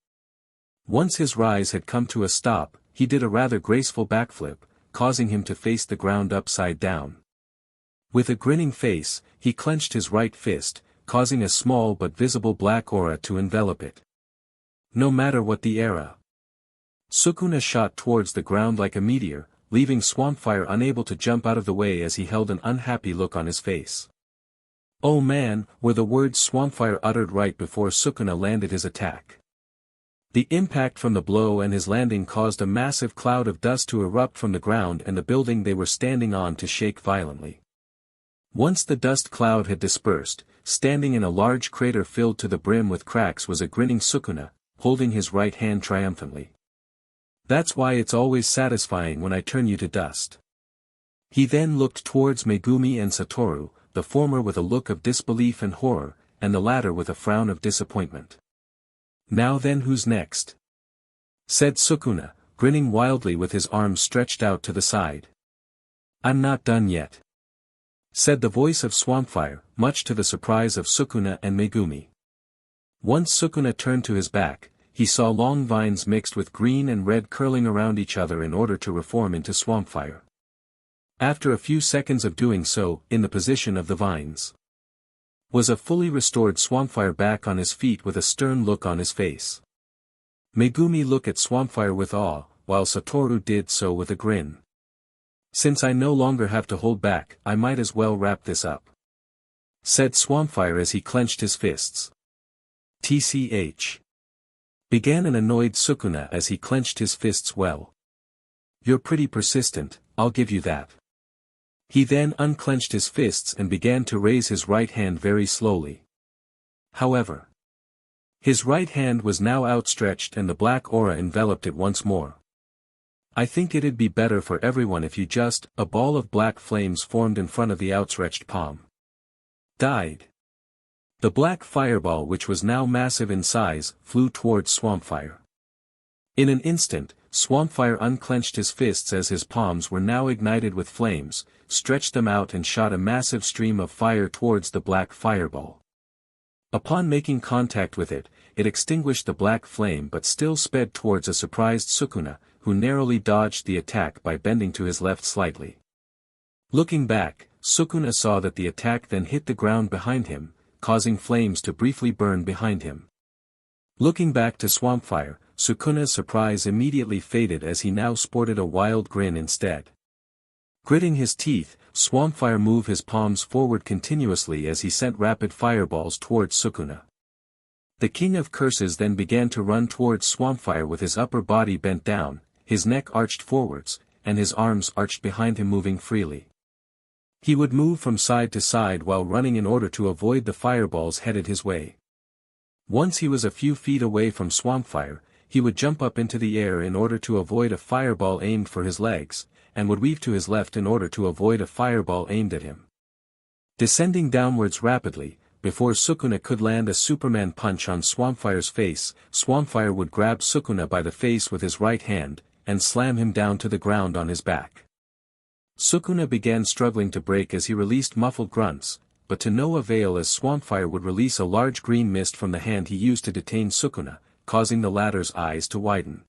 Speaker 2: Once his rise had come to a stop, he did a rather graceful backflip, causing him to face the ground upside down. With a grinning face, he clenched his right fist, causing a small but visible black aura to envelop it. No matter what the era. Sukuna shot towards the ground like a meteor, leaving Swampfire unable to jump out of the way as he held an unhappy look on his face. "Oh man," were the words Swampfire uttered right before Sukuna landed his attack. The impact from the blow and his landing caused a massive cloud of dust to erupt from the ground and the building they were standing on to shake violently. Once the dust cloud had dispersed, standing in a large crater filled to the brim with cracks was a grinning Sukuna, holding his right hand triumphantly. "That's why it's always satisfying when I turn you to dust." He then looked towards Megumi and Satoru, the former with a look of disbelief and horror, and the latter with a frown of disappointment. "Now then, who's next?" said Sukuna, grinning wildly with his arms stretched out to the side. "I'm not done yet," said the voice of Swampfire, much to the surprise of Sukuna and Megumi. Once Sukuna turned to his back, he saw long vines mixed with green and red curling around each other in order to reform into Swampfire. After a few seconds of doing so, in the position of the vines, was a fully restored Swampfire back on his feet with a stern look on his face. Megumi looked at Swampfire with awe, while Satoru did so with a grin. "Since I no longer have to hold back, I might as well wrap this up," said Swampfire as he clenched his fists. "TCH," began an annoyed Sukuna as he clenched his fists well. "You're pretty persistent, I'll give you that." He then unclenched his fists and began to raise his right hand very slowly. However, his right hand was now outstretched and the black aura enveloped it once more. "I think it'd be better for everyone if you just," a ball of black flames formed in front of the outstretched palm. "Died." The black fireball, which was now massive in size, flew towards Swampfire. In an instant, Swampfire unclenched his fists as his palms were now ignited with flames, stretched them out and shot a massive stream of fire towards the black fireball. Upon making contact with it, it extinguished the black flame but still sped towards a surprised Sukuna, who narrowly dodged the attack by bending to his left slightly. Looking back, Sukuna saw that the attack then hit the ground behind him, causing flames to briefly burn behind him. Looking back to Swampfire, Sukuna's surprise immediately faded as he now sported a wild grin instead. Gritting his teeth, Swampfire moved his palms forward continuously as he sent rapid fireballs towards Sukuna. The King of Curses then began to run towards Swampfire with his upper body bent down, his neck arched forwards, and his arms arched behind him moving freely. He would move from side to side while running in order to avoid the fireballs headed his way. Once he was a few feet away from Swampfire, he would jump up into the air in order to avoid a fireball aimed for his legs, and would weave to his left in order to avoid a fireball aimed at him. Descending downwards rapidly, before Sukuna could land a Superman punch on Swampfire's face, Swampfire would grab Sukuna by the face with his right hand, and slam him down to the ground on his back. Sukuna began struggling to break as he released muffled grunts, but to no avail as Swampfire would release a large green mist from the hand he used to detain Sukuna, causing the latter's eyes to widen.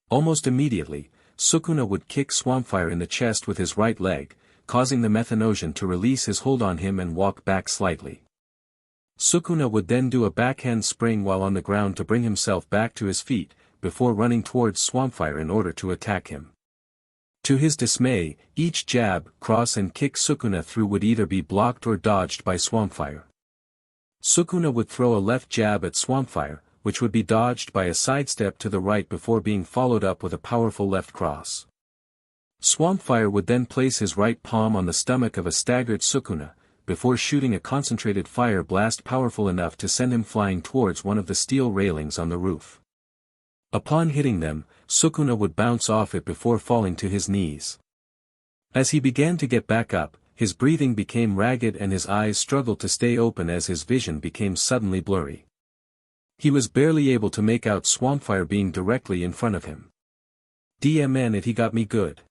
Speaker 2: Almost immediately, Sukuna would kick Swampfire in the chest with his right leg, causing the Methanosian to release his hold on him and walk back slightly. Sukuna would then do a backhand spring while on the ground to bring himself back to his feet, before running towards Swampfire in order to attack him. To his dismay, each jab, cross and kick Sukuna threw would either be blocked or dodged by Swampfire. Sukuna would throw a left jab at Swampfire, which would be dodged by a sidestep to the right before being followed up with a powerful left cross. Swampfire would then place his right palm on the stomach of a staggered Sukuna, before shooting a concentrated fire blast powerful enough to send him flying towards one of the steel railings on the roof. Upon hitting them, Sukuna would bounce off it before falling to his knees. As he began to get back up, his breathing became ragged and his eyes struggled to stay open as his vision became suddenly blurry. He was barely able to make out Swampfire being directly in front of him. "DMN it, he got me good,"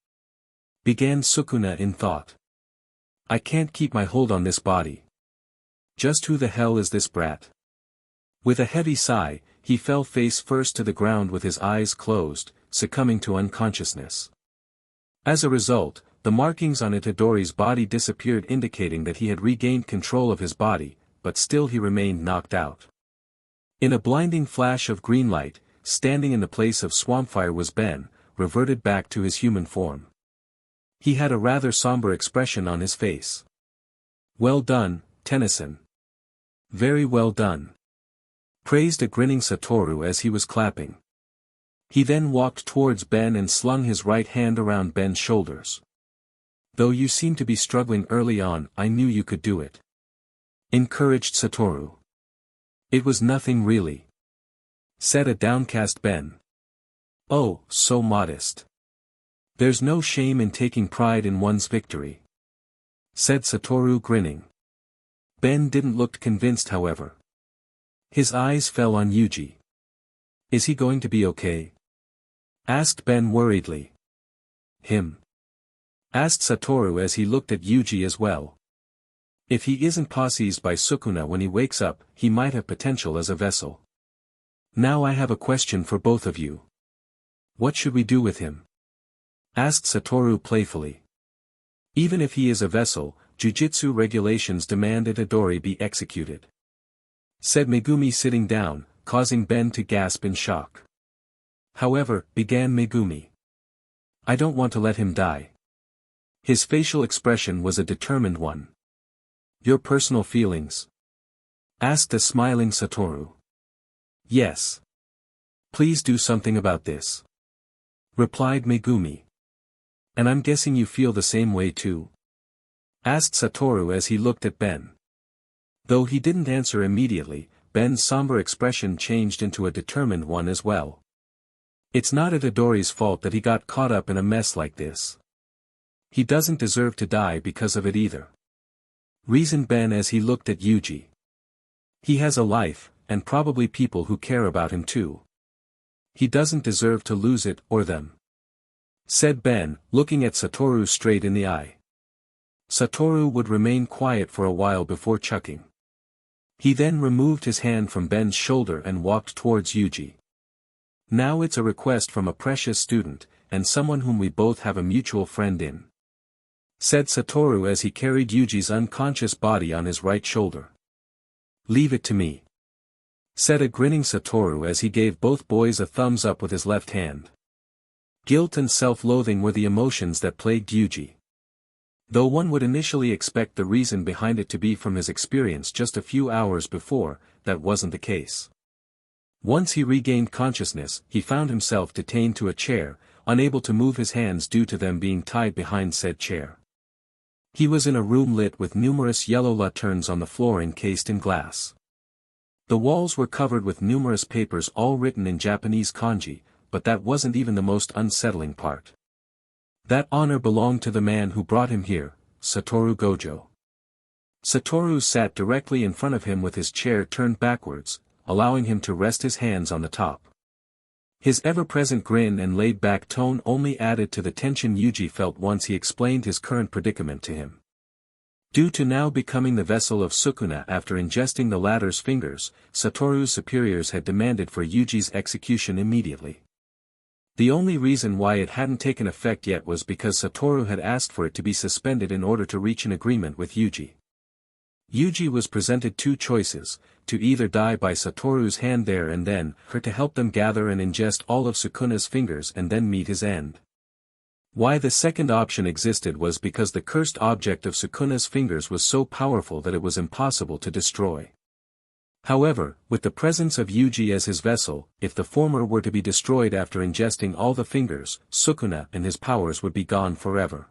Speaker 2: began Sukuna in thought. "I can't keep my hold on this body. Just who the hell is this brat?" With a heavy sigh, he fell face first to the ground with his eyes closed, succumbing to unconsciousness. As a result, the markings on Itadori's body disappeared, indicating that he had regained control of his body, but still he remained knocked out. In a blinding flash of green light, standing in the place of Swampfire was Ben, reverted back to his human form. He had a rather somber expression on his face. "Well done, Tennyson. Very well done," praised a grinning Satoru as he was clapping. He then walked towards Ben and slung his right hand around Ben's shoulders. "Though you seem to be struggling early on, I knew you could do it," encouraged Satoru. "It was nothing really," said a downcast Ben. "Oh, so modest. There's no shame in taking pride in one's victory," said Satoru grinning. Ben didn't look convinced, however. His eyes fell on Yuji. "Is he going to be okay?" Asked Ben worriedly. Him? Asked Satoru as he looked at Yuji as well. If he isn't possessed by Sukuna when he wakes up, he might have potential as a vessel. Now I have a question for both of you. What should we do with him? Asked Satoru playfully. Even if he is a vessel, jujutsu regulations demand itadori be executed. Said Megumi sitting down, causing Ben to gasp in shock. However, began Megumi. I don't want to let him die. His facial expression was a determined one. Your personal feelings? Asked the smiling Satoru. Yes. Please do something about this. Replied Megumi. And I'm guessing you feel the same way too? Asked Satoru as he looked at Ben. Though he didn't answer immediately, Ben's somber expression changed into a determined one as well. It's not Itadori's fault that he got caught up in a mess like this. He doesn't deserve to die because of it either. Reasoned Ben as he looked at Yuji. He has a life, and probably people who care about him too. He doesn't deserve to lose it or them. Said Ben, looking at Satoru straight in the eye. Satoru would remain quiet for a while before chuckling. He then removed his hand from Ben's shoulder and walked towards Yuji. Now it's a request from a precious student, and someone whom we both have a mutual friend in. Said Satoru as he carried Yuji's unconscious body on his right shoulder. Leave it to me. Said a grinning Satoru as he gave both boys a thumbs up with his left hand. Guilt and self-loathing were the emotions that plagued Yuji. Though one would initially expect the reason behind it to be from his experience just a few hours before, that wasn't the case. Once he regained consciousness, he found himself detained to a chair, unable to move his hands due to them being tied behind said chair. He was in a room lit with numerous yellow lanterns on the floor encased in glass. The walls were covered with numerous papers all written in Japanese kanji, but that wasn't even the most unsettling part. That honor belonged to the man who brought him here, Satoru Gojo. Satoru sat directly in front of him with his chair turned backwards, allowing him to rest his hands on the top. His ever-present grin and laid-back tone only added to the tension Yuji felt once he explained his current predicament to him. Due to now becoming the vessel of Sukuna after ingesting the latter's fingers, Satoru's superiors had demanded for Yuji's execution immediately. The only reason why it hadn't taken effect yet was because Satoru had asked for it to be suspended in order to reach an agreement with Yuji. Yuji was presented two choices, to either die by Satoru's hand there and then, or to help them gather and ingest all of Sukuna's fingers and then meet his end. Why the second option existed was because the cursed object of Sukuna's fingers was so powerful that it was impossible to destroy. However, with the presence of Yuji as his vessel, if the former were to be destroyed after ingesting all the fingers, Sukuna and his powers would be gone forever.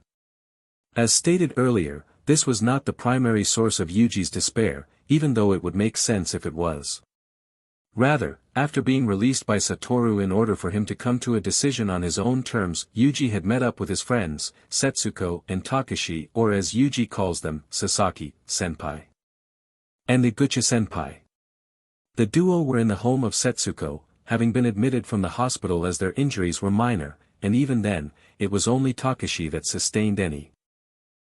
Speaker 2: As stated earlier, this was not the primary source of Yuji's despair, even though it would make sense if it was. Rather, after being released by Satoru in order for him to come to a decision on his own terms, Yuji had met up with his friends, Setsuko and Takashi, or as Yuji calls them, Sasaki-senpai. And Iguchi-senpai. The duo were in the home of Setsuko, having been admitted from the hospital as their injuries were minor, and even then, it was only Takashi that sustained any.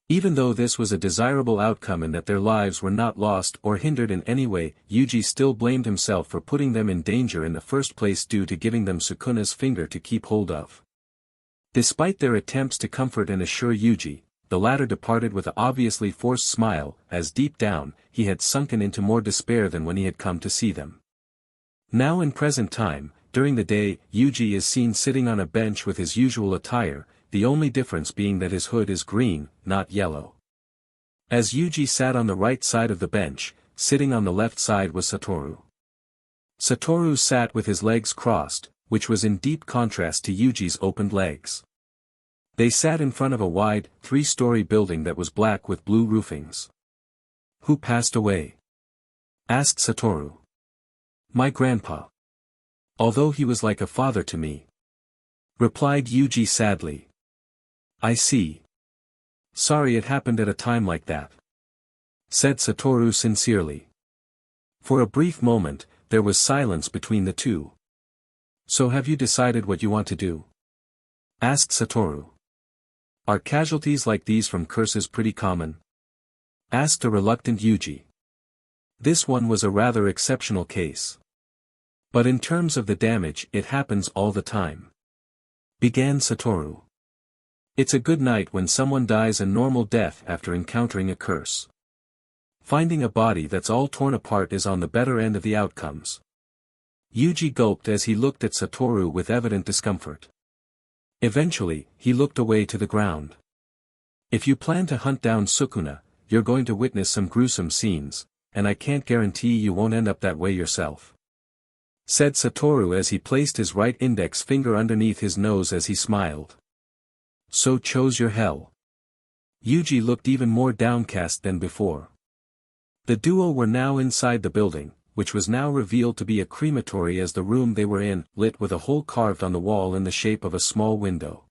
Speaker 2: Even though this was a desirable outcome and that their lives were not lost or hindered in any way, Yuji still blamed himself for putting them in danger in the first place due to giving them Sukuna's finger to keep hold of. Despite their attempts to comfort and assure Yuji, the latter departed with an obviously forced smile, as deep down, he had sunken into more despair than when he had come to see them. Now in present time, during the day, Yuji is seen sitting on a bench with his usual attire, the only difference being that his hood is green, not yellow. As Yuji sat on the right side of the bench, sitting on the left side was Satoru. Satoru sat with his legs crossed, which was in deep contrast to Yuji's opened legs. They sat in front of a wide, 3-story building that was black with blue roofings. Who passed away? Asked Satoru. My grandpa. Although he was like a father to me. Replied Yuji sadly. I see. Sorry it happened at a time like that. Said Satoru sincerely. For a brief moment, there was silence between the two. So have you decided what you want to do? Asked Satoru. Are casualties like these from curses pretty common? Asked a reluctant Yuji. This one was a rather exceptional case. But in terms of the damage, it happens all the time. Began Satoru. It's a good night when someone dies a normal death after encountering a curse. Finding a body that's all torn apart is on the better end of the outcomes. Yuji gulped as he looked at Satoru with evident discomfort. Eventually, he looked away to the ground. If you plan to hunt down Sukuna, you're going to witness some gruesome scenes, and I can't guarantee you won't end up that way yourself. Said Satoru as he placed his right index finger underneath his nose as he smiled. So chose your hell. Yuji looked even more downcast than before. The duo were now inside the building, which was now revealed to be a crematory as the room they were in, lit with a hole carved on the wall in the shape of a small window.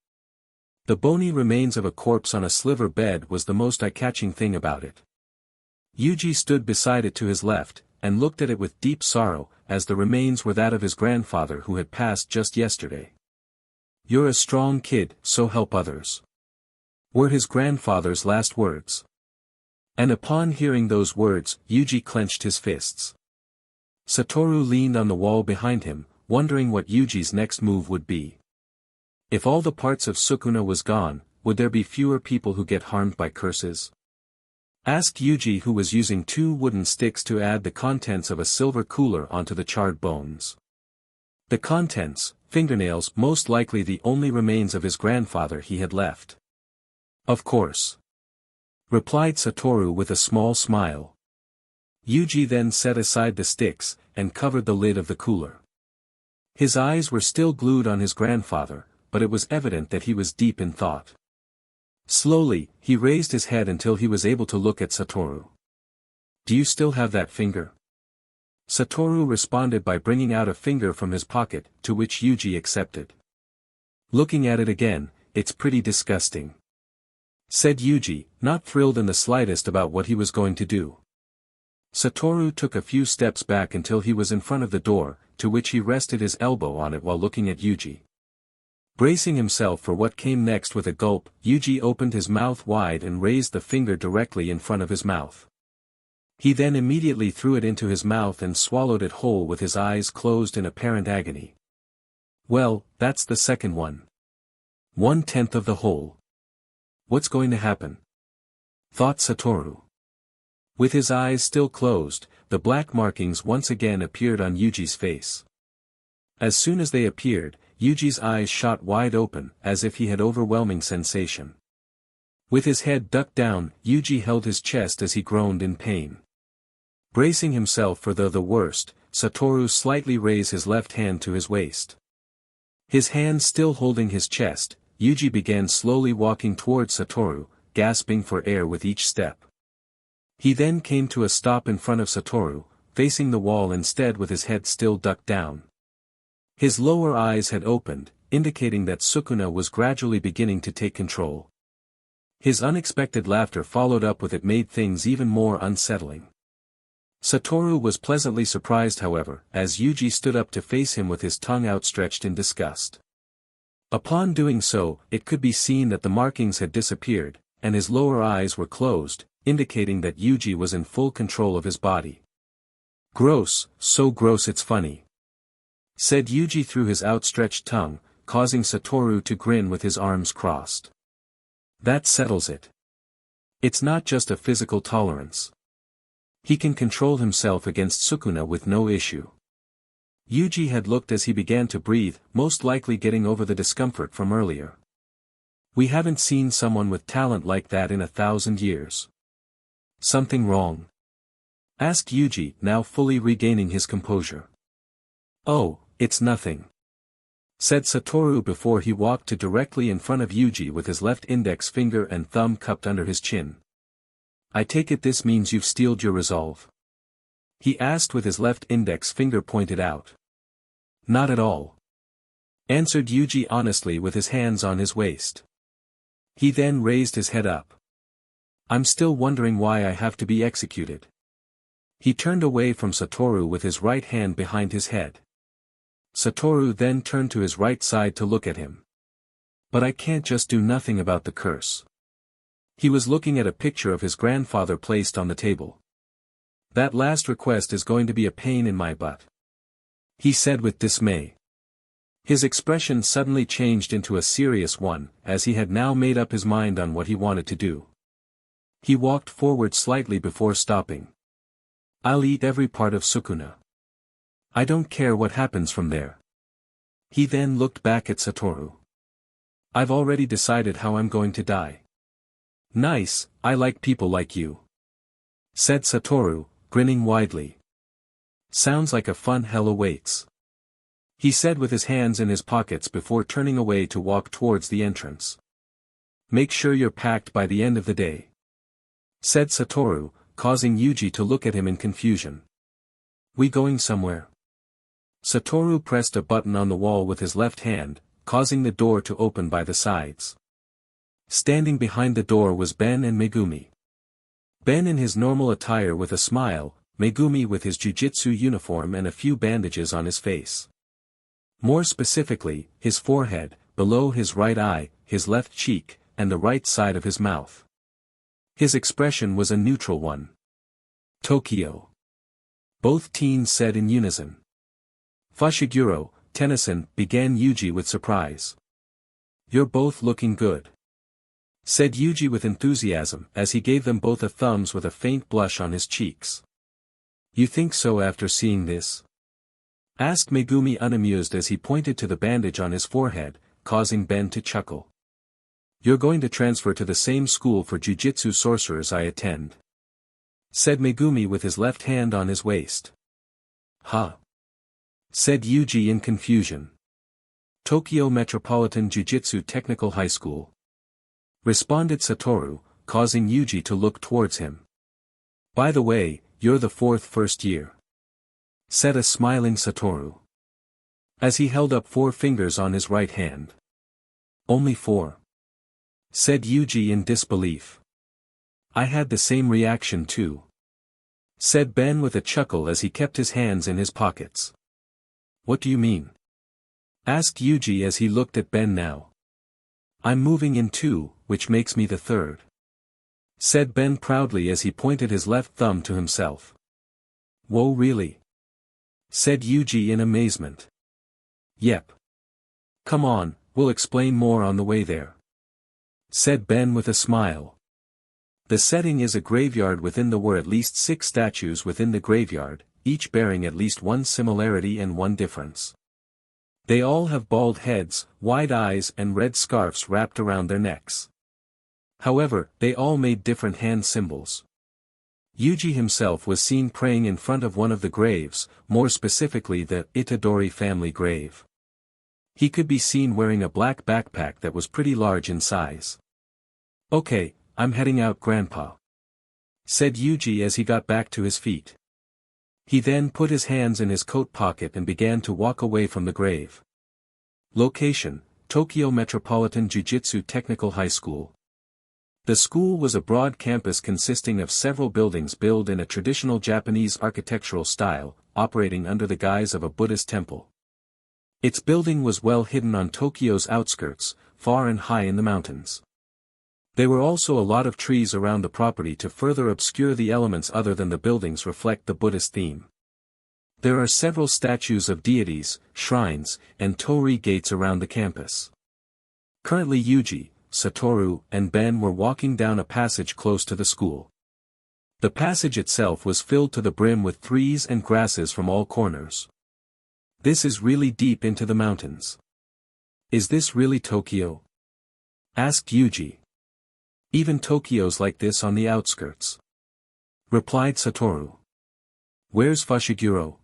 Speaker 2: The bony remains of a corpse on a sliver bed was the most eye-catching thing about it. Yuji stood beside it to his left, and looked at it with deep sorrow, as the remains were that of his grandfather who had passed just yesterday. You're a strong kid, so help others. Were his grandfather's last words. And upon hearing those words, Yuji clenched his fists. Satoru leaned on the wall behind him, wondering what Yuji's next move would be. If all the parts of Sukuna was gone, would there be fewer people who get harmed by curses? Asked Yuji, who was using 2 wooden sticks to add the contents of a silver cooler onto the charred bones. The contents, fingernails, most likely the only remains of his grandfather he had left. Of course. Replied Satoru with a small smile. Yuji then set aside the sticks, and covered the lid of the cooler. His eyes were still glued on his grandfather, but it was evident that he was deep in thought. Slowly, he raised his head until he was able to look at Satoru. Do you still have that finger? Satoru responded by bringing out a finger from his pocket, to which Yuji accepted. Looking at it again, it's pretty disgusting. Said Yuji, not thrilled in the slightest about what he was going to do. Satoru took a few steps back until he was in front of the door, to which he rested his elbow on it while looking at Yuji. Bracing himself for what came next with a gulp, Yuji opened his mouth wide and raised the finger directly in front of his mouth. He then immediately threw it into his mouth and swallowed it whole with his eyes closed in apparent agony. Well, that's the second one. 1/10 of the whole. What's going to happen? Thought Satoru. With his eyes still closed, the black markings once again appeared on Yuji's face. As soon as they appeared, Yuji's eyes shot wide open, as if he had overwhelming sensation. With his head ducked down, Yuji held his chest as he groaned in pain. Bracing himself for the worst, Satoru slightly raised his left hand to his waist. His hand still holding his chest, Yuji began slowly walking towards Satoru, gasping for air with each step. He then came to a stop in front of Satoru, facing the wall instead with his head still ducked down. His lower eyes had opened, indicating that Sukuna was gradually beginning to take control. His unexpected laughter followed up with it made things even more unsettling. Satoru was pleasantly surprised however, as Yuji stood up to face him with his tongue outstretched in disgust. Upon doing so, it could be seen that the markings had disappeared, and his lower eyes were closed, indicating that Yuji was in full control of his body. Gross, so gross it's funny. Said Yuji through his outstretched tongue, causing Satoru to grin with his arms crossed. That settles it. It's not just a physical tolerance. He can control himself against Sukuna with no issue. Yuji had looked as he began to breathe, most likely getting over the discomfort from earlier. We haven't seen someone with talent like that in 1,000 years. Something wrong? Asked Yuji, now fully regaining his composure. Oh, it's nothing. Said Satoru before he walked to directly in front of Yuji with his left index finger and thumb cupped under his chin. I take it this means you've steeled your resolve? He asked with his left index finger pointed out. Not at all. Answered Yuji honestly with his hands on his waist. He then raised his head up. I'm still wondering why I have to be executed. He turned away from Satoru with his right hand behind his head. Satoru then turned to his right side to look at him. But I can't just do nothing about the curse. He was looking at a picture of his grandfather placed on the table. That last request is going to be a pain in my butt, he said with dismay. His expression suddenly changed into a serious one, as he had now made up his mind on what he wanted to do. He walked forward slightly before stopping. I'll eat every part of Sukuna. I don't care what happens from there. He then looked back at Satoru. I've already decided how I'm going to die. Nice, I like people like you, said Satoru, grinning widely. Sounds like a fun hell awaits, he said with his hands in his pockets before turning away to walk towards the entrance. Make sure you're packed by the end of the day, said Satoru, causing Yuji to look at him in confusion. We going somewhere? Satoru pressed a button on the wall with his left hand, causing the door to open by the sides. Standing behind the door was Ben and Megumi. Ben in his normal attire with a smile, Megumi with his jujutsu uniform and a few bandages on his face. More specifically, his forehead, below his right eye, his left cheek, and the right side of his mouth. His expression was a neutral one. Tokyo, both teens said in unison. Fushiguro, Tennyson, began Yuji with surprise. You're both looking good, said Yuji with enthusiasm as he gave them both a thumbs with a faint blush on his cheeks. You think so after seeing this? Asked Megumi unamused as he pointed to the bandage on his forehead, causing Ben to chuckle. You're going to transfer to the same school for jujutsu sorcerers I attend, said Megumi with his left hand on his waist. Huh? Said Yuji in confusion. Tokyo Metropolitan Jujutsu Technical High School, responded Satoru, causing Yuji to look towards him. By the way, you're the fourth first year, said a smiling Satoru, as he held up 4 fingers on his right hand. Only 4, said Yuji in disbelief. I had the same reaction too, said Ben with a chuckle as he kept his hands in his pockets. What do you mean? Asked Yuji as he looked at Ben now. I'm moving in too, which makes me the third, said Ben proudly as he pointed his left thumb to himself. Whoa, really? Said Yuji in amazement. Yep. Come on, we'll explain more on the way there, said Ben with a smile. The setting is a graveyard within there were at least 6 statues within the graveyard, each bearing at least 1 similarity and 1 difference. They all have bald heads, wide eyes and red scarves wrapped around their necks. However, they all made different hand symbols. Yuji himself was seen praying in front of one of the graves, more specifically the Itadori family grave. He could be seen wearing a black backpack that was pretty large in size. Okay, I'm heading out, Grandpa, said Yuji as he got back to his feet. He then put his hands in his coat pocket and began to walk away from the grave. Location: Tokyo Metropolitan Jujutsu Technical High School. The school was a broad campus consisting of several buildings built in a traditional Japanese architectural style, operating under the guise of a Buddhist temple. Its building was well hidden on Tokyo's outskirts, far and high in the mountains. There were also a lot of trees around the property to further obscure the elements other than the buildings reflect the Buddhist theme. There are several statues of deities, shrines, and torii gates around the campus. Currently Yuji, Satoru, and Ben were walking down a passage close to the school. The passage itself was filled to the brim with trees and grasses from all corners. This is really deep into the mountains. Is this really Tokyo? Asked Yuji. Even Tokyo's like this on the outskirts, replied Satoru. Where's Fushiguro?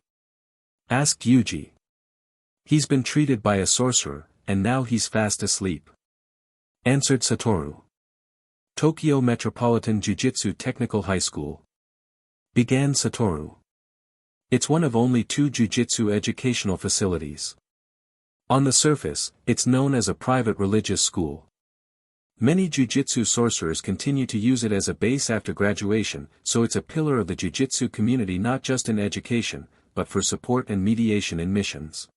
Speaker 2: Asked Yuji. He's been treated by a sorcerer, and now he's fast asleep, answered Satoru. Tokyo Metropolitan Jujutsu Technical High School, began Satoru. It's one of only 2 jujutsu educational facilities. On the surface, it's known as a private religious school. Many jujutsu sorcerers continue to use it as a base after graduation, so it's a pillar of the jujutsu community not just in education, but for support and mediation in missions.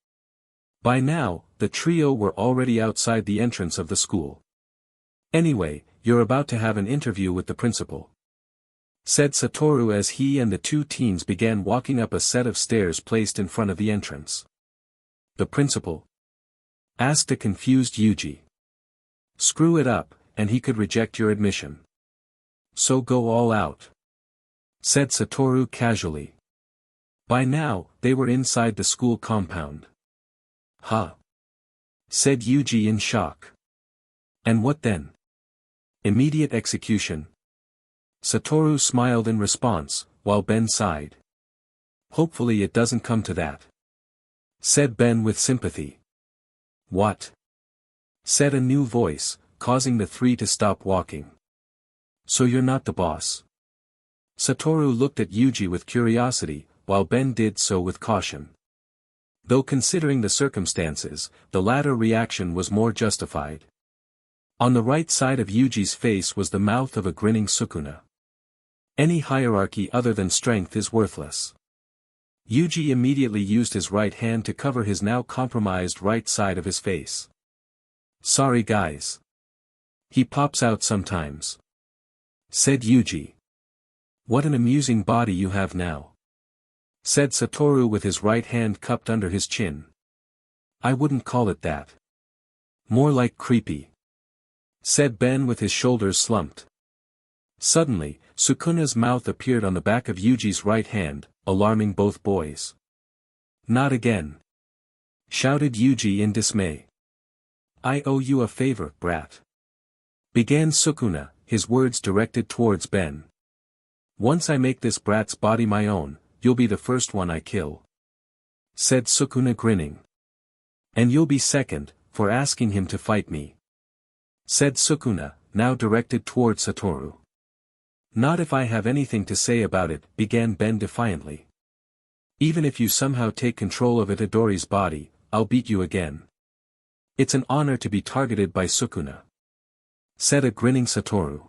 Speaker 2: By now, the trio were already outside the entrance of the school. "Anyway, you're about to have an interview with the principal," said Satoru as he and the two teens began walking up a set of stairs placed in front of the entrance. "The principal?" asked a confused Yuji. "Screw it up, and he could reject your admission. So go all out," said Satoru casually. By now, they were inside the school compound. "Huh?" said Yuji in shock. "And what then? Immediate execution?" Satoru smiled in response, while Ben sighed. "Hopefully it doesn't come to that," said Ben with sympathy. "What?" said a new voice, causing the three to stop walking. "So you're not the boss?" Satoru looked at Yuji with curiosity, while Ben did so with caution. Though considering the circumstances, the latter reaction was more justified. On the right side of Yuji's face was the mouth of a grinning Sukuna. Any hierarchy other than strength is worthless. Yuji immediately used his right hand to cover his now compromised right side of his face. "Sorry guys. He pops out sometimes," said Yuji. "What an amusing body you have now," said Satoru with his right hand cupped under his chin. "I wouldn't call it that. More like creepy," said Ben with his shoulders slumped. Suddenly, Sukuna's mouth appeared on the back of Yuji's right hand, alarming both boys. "Not again!" shouted Yuji in dismay. "I owe you a favor, brat," began Sukuna, his words directed towards Ben. "Once I make this brat's body my own, you'll be the first one I kill," said Sukuna grinning. "And you'll be second, for asking him to fight me," said Sukuna, now directed towards Satoru. "Not if I have anything to say about it," began Ben defiantly. "Even if you somehow take control of Itadori's body, I'll beat you again." "It's an honor to be targeted by Sukuna," said a grinning Satoru.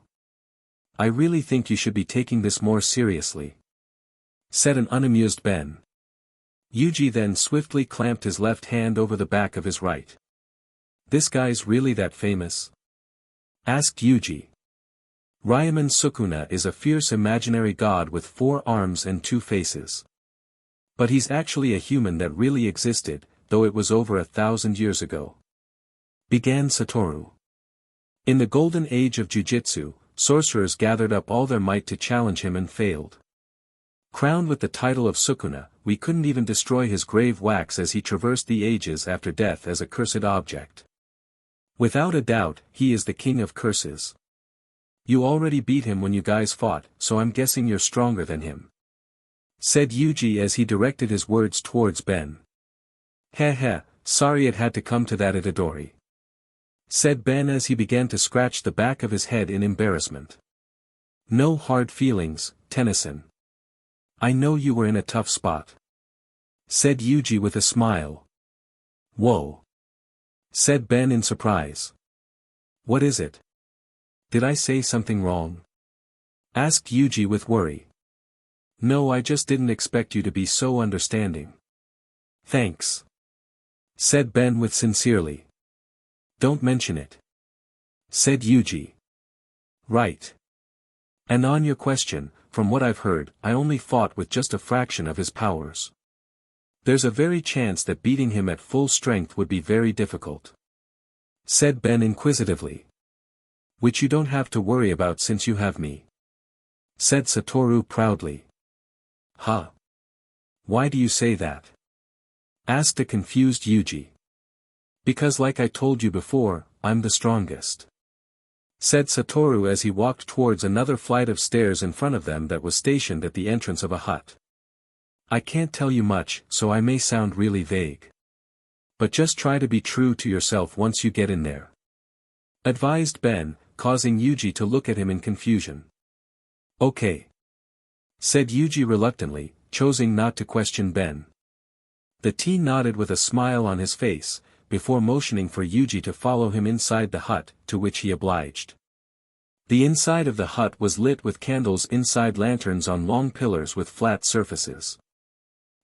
Speaker 2: "I really think you should be taking this more seriously," said an unamused Ben. Yuji then swiftly clamped his left hand over the back of his right. "This guy's really that famous?" asked Yuji. "Ryaman Sukuna is a fierce imaginary god with 4 arms and 2 faces. But he's actually a human that really existed, though it was over 1,000 years ago," began Satoru. "In the golden age of jujutsu, sorcerers gathered up all their might to challenge him and failed. Crowned with the title of Sukuna, we couldn't even destroy his grave wax as he traversed the ages after death as a cursed object. Without a doubt, he is the king of curses. You already beat him when you guys fought, so I'm guessing you're stronger than him," said Yuji as he directed his words towards Ben. "Heh, sorry it had to come to that, Itadori," said Ben as he began to scratch the back of his head in embarrassment. "No hard feelings, Tennyson. I know you were in a tough spot," said Yuji with a smile. "Whoa," said Ben in surprise. "What is it? Did I say something wrong?" asked Yuji with worry. "No, I just didn't expect you to be so understanding." "Thanks," said Ben with sincerely. "Don't mention it," said Yuji. "Right. And on your question, from what I've heard, I only fought with just a fraction of his powers. There's a very chance that beating him at full strength would be very difficult," said Ben inquisitively. "Which you don't have to worry about since you have me," said Satoru proudly. "Huh? Why do you say that?" asked a confused Yuji. "Because like I told you before, I'm the strongest," said Satoru as he walked towards another flight of stairs in front of them that was stationed at the entrance of a hut. "I can't tell you much, so I may sound really vague. But just try to be true to yourself once you get in there," advised Ben, causing Yuji to look at him in confusion. "Okay," said Yuji reluctantly, choosing not to question Ben. The teen nodded with a smile on his face, before motioning for Yuji to follow him inside the hut, to which he obliged. The inside of the hut was lit with candles inside lanterns on long pillars with flat surfaces.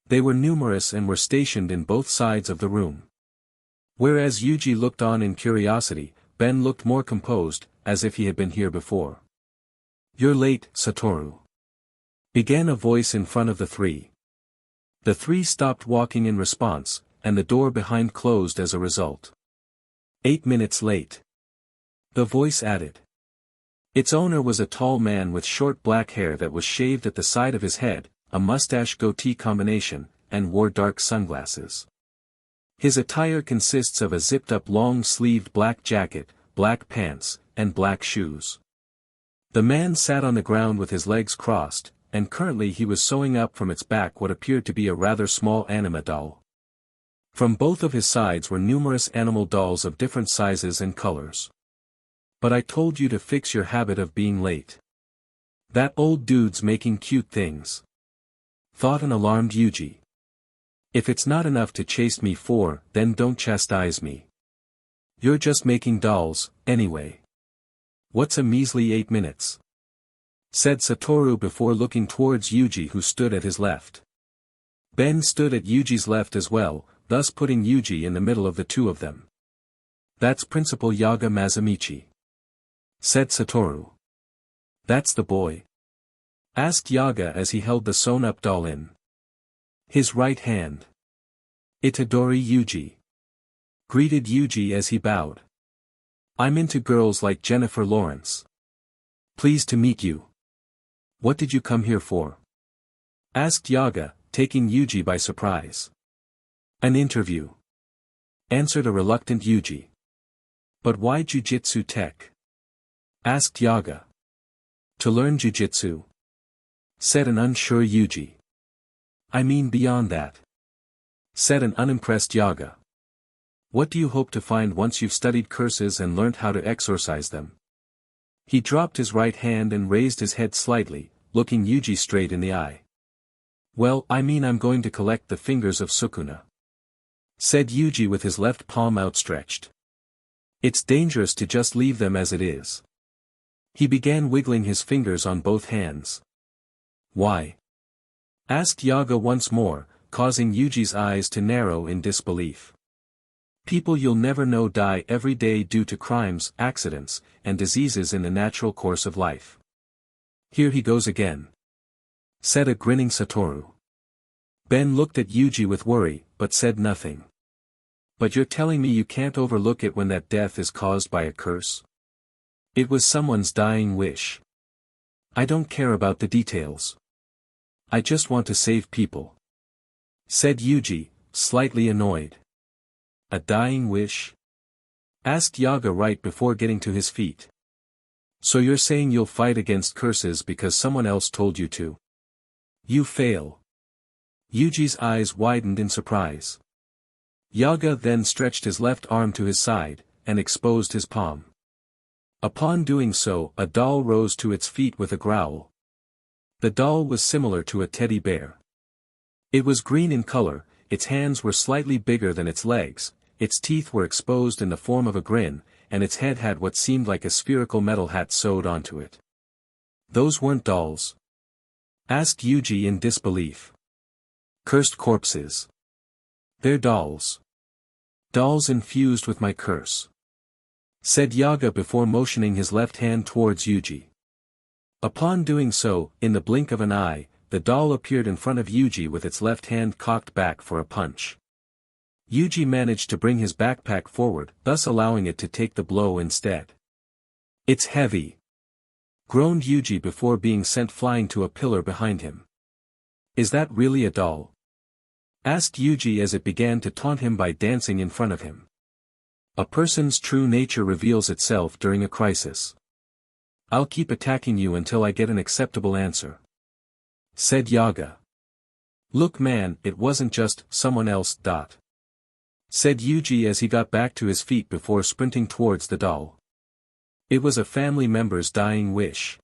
Speaker 2: They were numerous and were stationed in both sides of the room. Whereas Yuji looked on in curiosity, Ben looked more composed, as if he had been here before. "You're late, Satoru," began a voice in front of the three. The three stopped walking in response, and the door behind closed as a result. 8 minutes late. The voice added. Its owner was a tall man with short black hair that was shaved at the side of his head, a mustache-goatee combination, and wore dark sunglasses. His attire consists of a zipped-up long-sleeved black jacket, black pants, and black shoes. The man sat on the ground with his legs crossed, and currently he was sewing up from its back what appeared to be a rather small anime doll. From both of his sides were numerous animal dolls of different sizes and colors. "But I told you to fix your habit of being late. That old dude's making cute things," thought an alarmed Yuji. "If it's not enough to chase me for, then don't chastise me. You're just making dolls, anyway. What's a measly 8 minutes?" said Satoru before looking towards Yuji, who stood at his left. Ben stood at Yuji's left as well, thus putting Yuji in the middle of the two of them. "That's Principal Yaga Mazamichi," said Satoru. "That's the boy?" asked Yaga as he held the sewn-up doll in his right hand. "Itadori Yuji," greeted Yuji as he bowed. "I'm into girls like Jennifer Lawrence. Pleased to meet you. What did you come here for?" asked Yaga, taking Yuji by surprise. "An interview," answered a reluctant Yuji. "But why Jujutsu Tech?" asked Yaga. "To learn jujutsu," said an unsure Yuji. "I mean beyond that," said an unimpressed Yaga. "What do you hope to find once you've studied curses and learnt how to exorcise them?" He dropped his right hand and raised his head slightly, looking Yuji straight in the eye. "Well, I mean I'm going to collect the fingers of Sukuna," said Yuji with his left palm outstretched. "It's dangerous to just leave them as it is." He began wiggling his fingers on both hands. "Why?" asked Yaga once more, causing Yuji's eyes to narrow in disbelief. "People you'll never know die every day due to crimes, accidents, and diseases in the natural course of life." "Here he goes again," said a grinning Satoru. Ben looked at Yuji with worry, but said nothing. "But you're telling me you can't overlook it when that death is caused by a curse? It was someone's dying wish. I don't care about the details. I just want to save people," said Yuji, slightly annoyed. "A dying wish?" asked Yaga right before getting to his feet. "So you're saying you'll fight against curses because someone else told you to? You fail." Yuji's eyes widened in surprise. Yaga then stretched his left arm to his side, and exposed his palm. Upon doing so, a doll rose to its feet with a growl. The doll was similar to a teddy bear. It was green in color, its hands were slightly bigger than its legs, its teeth were exposed in the form of a grin, and its head had what seemed like a spherical metal hat sewed onto it. "Those weren't dolls?" asked Yuji in disbelief. "Cursed corpses. They're dolls. Dolls infused with my curse," said Yaga before motioning his left hand towards Yuji. Upon doing so, in the blink of an eye, the doll appeared in front of Yuji with its left hand cocked back for a punch. Yuji managed to bring his backpack forward, thus allowing it to take the blow instead. "It's heavy," groaned Yuji before being sent flying to a pillar behind him. "Is that really a doll?" asked Yuji as it began to taunt him by dancing in front of him. A person's true nature reveals itself during a crisis. "I'll keep attacking you until I get an acceptable answer," said Yaga. "Look man, it wasn't just someone else. Said Yuji as he got back to his feet before sprinting towards the doll. It was a family member's dying wish.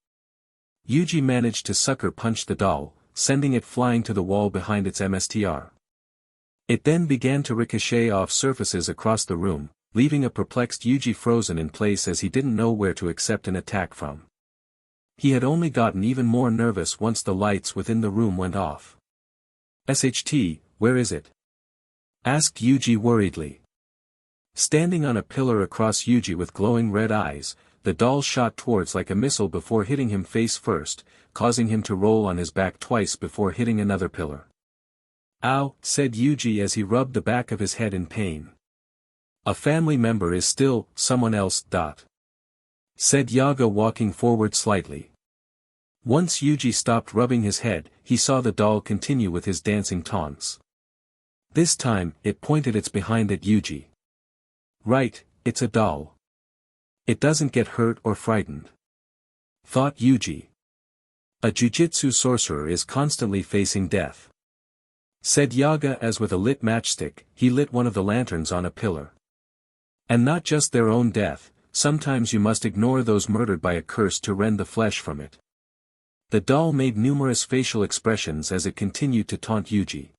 Speaker 2: Yuji managed to sucker punch the doll, sending it flying to the wall behind its MSTR. It then began to ricochet off surfaces across the room, leaving a perplexed Yuji frozen in place as he didn't know where to accept an attack from. He had only gotten even more nervous once the lights within the room went off. "SHT, where is it?" asked Yuji worriedly. Standing on a pillar across Yuji with glowing red eyes, the doll shot towards like a missile before hitting him face first, causing him to roll on his back twice before hitting another pillar. "Ow," said Yuji as he rubbed the back of his head in pain. "A family member is still someone else. Said Yaga, walking forward slightly. Once Yuji stopped rubbing his head, he saw the doll continue with his dancing taunts. This time, it pointed its behind at Yuji. Right, it's a doll. It doesn't get hurt or frightened. Thought Yuji. A jujutsu sorcerer is constantly facing death. Said Yaga as with a lit matchstick, he lit one of the lanterns on a pillar. And not just their own death, sometimes you must ignore those murdered by a curse to rend the flesh from it. The doll made numerous facial expressions as it continued to taunt Yuji.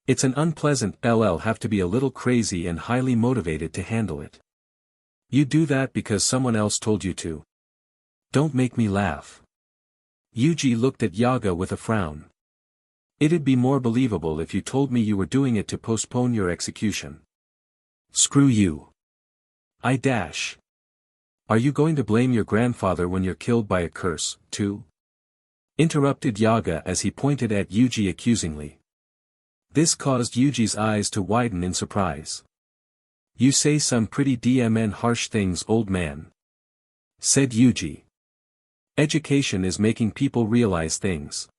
Speaker 2: It's an unpleasant LL have to be a little crazy and highly motivated to handle it. You do that because someone else told you to. Don't make me laugh. Yuji looked at Yaga with a frown. It'd be more believable if you told me you were doing it to postpone your execution. Screw you. Are you going to blame your grandfather when you're killed by a curse, too? Interrupted Yaga as he pointed at Yuji accusingly. This caused Yuji's eyes to widen in surprise. You say some pretty harsh things, old man. Said Yuji. Education is making people realize things.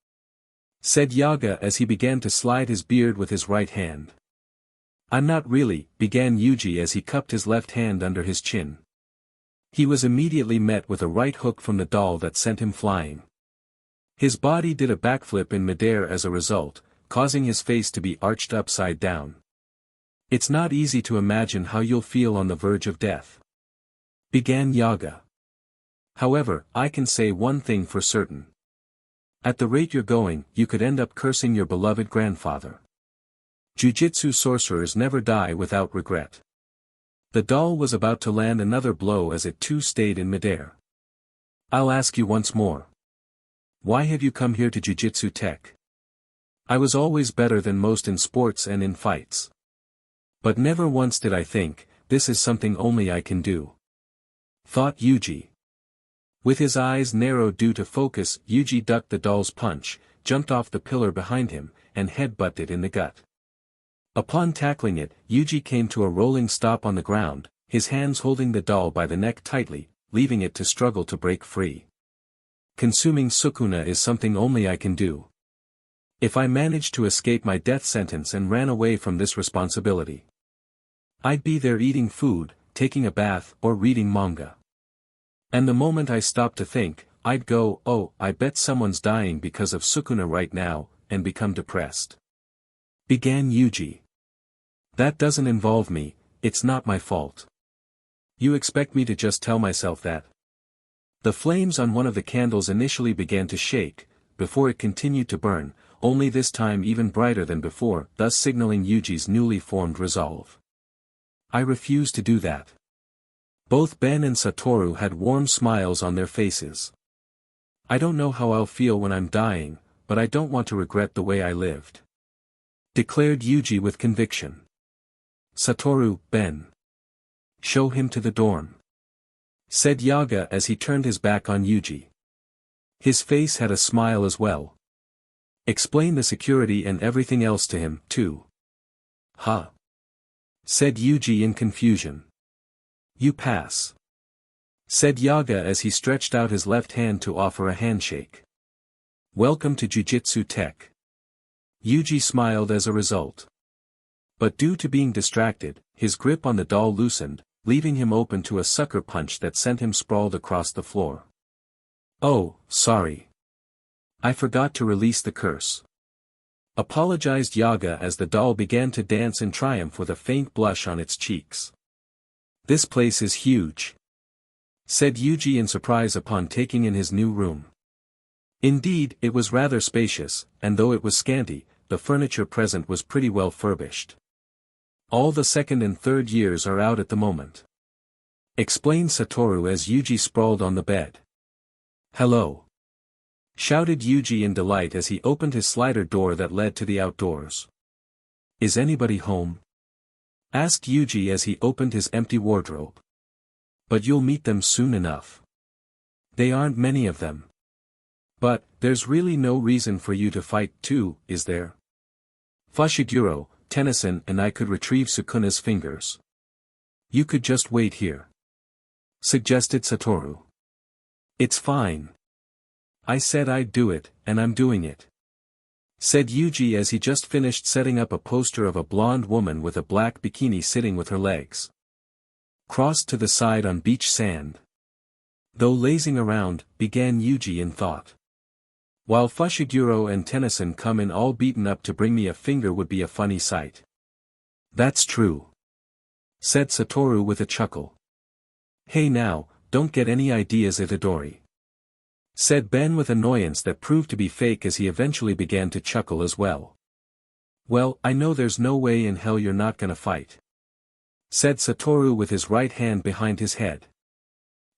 Speaker 2: Said Yaga as he began to slide his beard with his right hand. I'm not really, began Yuji as he cupped his left hand under his chin. He was immediately met with a right hook from the doll that sent him flying. His body did a backflip in midair as a result, causing his face to be arched upside down. It's not easy to imagine how you'll feel on the verge of death. Began Yaga. However, I can say one thing for certain. At the rate you're going, you could end up cursing your beloved grandfather. Jujutsu sorcerers never die without regret. The doll was about to land another blow as it too stayed in midair. I'll ask you once more. Why have you come here to Jujutsu Tech? I was always better than most in sports and in fights. But never once did I think, this is something only I can do. Thought Yuji. With his eyes narrowed due to focus, Yuji ducked the doll's punch, jumped off the pillar behind him, and headbutted it in the gut. Upon tackling it, Yuji came to a rolling stop on the ground, his hands holding the doll by the neck tightly, leaving it to struggle to break free. Consuming Sukuna is something only I can do. If I managed to escape my death sentence and ran away from this responsibility, I'd be there eating food, taking a bath, or reading manga. And the moment I stopped to think, I'd go, oh, I bet someone's dying because of Sukuna right now, and become depressed. Began Yuji. That doesn't involve me, it's not my fault. You expect me to just tell myself that? The flames on one of the candles initially began to shake, before it continued to burn, only this time even brighter than before, thus signaling Yuji's newly formed resolve. I refuse to do that. Both Ben and Satoru had warm smiles on their faces. I don't know how I'll feel when I'm dying, but I don't want to regret the way I lived. Declared Yuji with conviction. Satoru, Ben. Show him to the dorm. Said Yaga as he turned his back on Yuji. His face had a smile as well. Explain the security and everything else to him, too. Huh? Said Yuji in confusion. You pass. Said Yaga as he stretched out his left hand to offer a handshake. Welcome to Jujutsu Tech. Yuji smiled as a result. But due to being distracted, his grip on the doll loosened, leaving him open to a sucker punch that sent him sprawled across the floor. Oh, sorry. I forgot to release the curse. Apologized Yaga as the doll began to dance in triumph with a faint blush on its cheeks. This place is huge. Said Yuji in surprise upon taking in his new room. Indeed, it was rather spacious, and though it was scanty, the furniture present was pretty well furbished. All the second and third years are out at the moment. Explained Satoru as Yuji sprawled on the bed. Hello. Shouted Yuji in delight as he opened his slider door that led to the outdoors. Is anybody home? asked Yuji as he opened his empty wardrobe. But you'll meet them soon enough. They aren't many of them. But, there's really no reason for you to fight too, is there? Fushiguro, Tennyson and I could retrieve Sukuna's fingers. You could just wait here. Suggested Satoru. It's fine. I said I'd do it, and I'm doing it. Said Yuji as he just finished setting up a poster of a blonde woman with a black bikini sitting with her legs crossed to the side on beach sand. Though lazing around, began Yuji in thought. While Fushiguro and Tennyson come in all beaten up to bring me a finger would be a funny sight. That's true. Said Satoru with a chuckle. Hey now, don't get any ideas Itadori. Said Ben with annoyance that proved to be fake as he eventually began to chuckle as well. Well, I know there's no way in hell you're not gonna fight. Said Satoru with his right hand behind his head.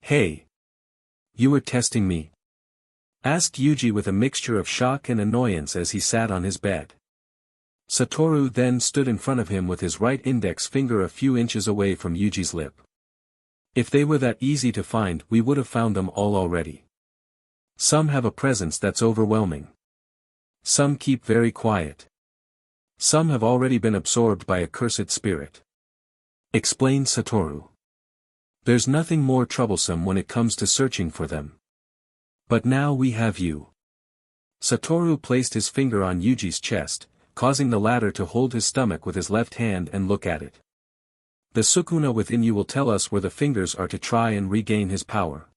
Speaker 2: Hey! You were testing me? Asked Yuji with a mixture of shock and annoyance as he sat on his bed. Satoru then stood in front of him with his right index finger a few inches away from Yuji's lip. If they were that easy to find we would have found them all already. Some have a presence that's overwhelming. Some keep very quiet. Some have already been absorbed by a cursed spirit. Explained Satoru. There's nothing more troublesome when it comes to searching for them. But now we have you. Satoru placed his finger on Yuji's chest, causing the latter to hold his stomach with his left hand and look at it. The Sukuna within you will tell us where the fingers are to try and regain his power.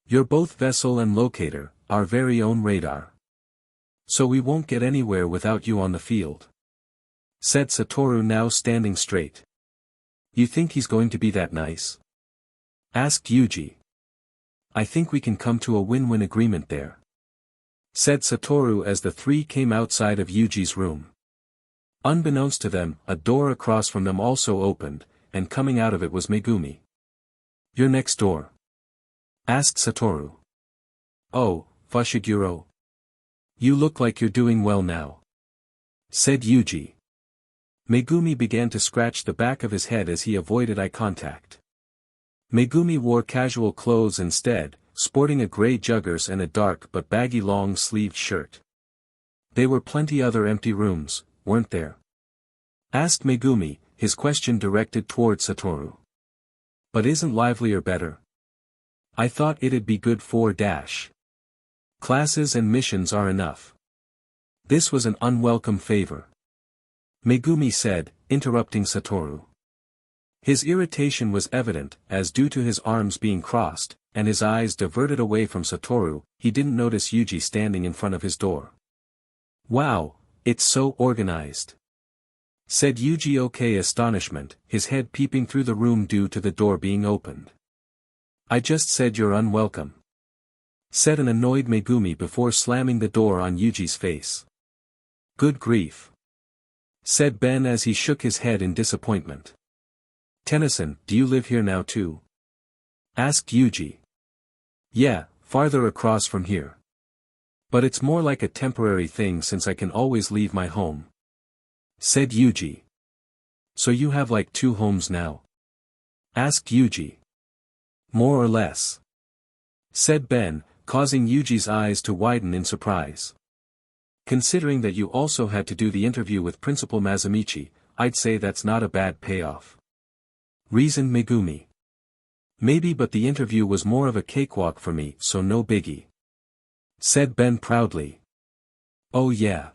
Speaker 2: You're both vessel and locator, our very own radar. So we won't get anywhere without you on the field. Said Satoru now standing straight. You think he's going to be that nice? Asked Yuji. I think we can come to a win-win agreement there. Said Satoru as the three came outside of Yuji's room. Unbeknownst to them, a door across from them also opened, and coming out of it was Megumi. You're next door. Asked Satoru. Oh, Fushiguro. You look like you're doing well now. Said Yuji. Megumi began to scratch the back of his head as he avoided eye contact. Megumi wore casual clothes instead, sporting a grey joggers and a dark but baggy long-sleeved shirt. There were plenty other empty rooms, weren't there? Asked Megumi, his question directed towards Satoru. But isn't livelier better? I thought it'd be good for classes and missions are enough. This was an unwelcome favor. Megumi said, interrupting Satoru. His irritation was evident, as due to his arms being crossed, and his eyes diverted away from Satoru, he didn't notice Yuji standing in front of his door. Wow, it's so organized. Said Yuji okay astonishment, his head peeping through the room due to the door being opened. I just said you're unwelcome. Said an annoyed Megumi before slamming the door on Yuji's face. Good grief. Said Ben as he shook his head in disappointment. Tennyson, do you live here now too? Asked Yuji. Yeah, farther across from here. But it's more like a temporary thing since I can always leave my home. Said Yuji. So you have like 2 homes now? Asked Yuji. More or less. Said Ben, causing Yuji's eyes to widen in surprise. Considering that you also had to do the interview with Principal Mazumichi, I'd say that's not a bad payoff. Reasoned Megumi. Maybe, but the interview was more of a cakewalk for me, so no biggie. Said Ben proudly. Oh yeah.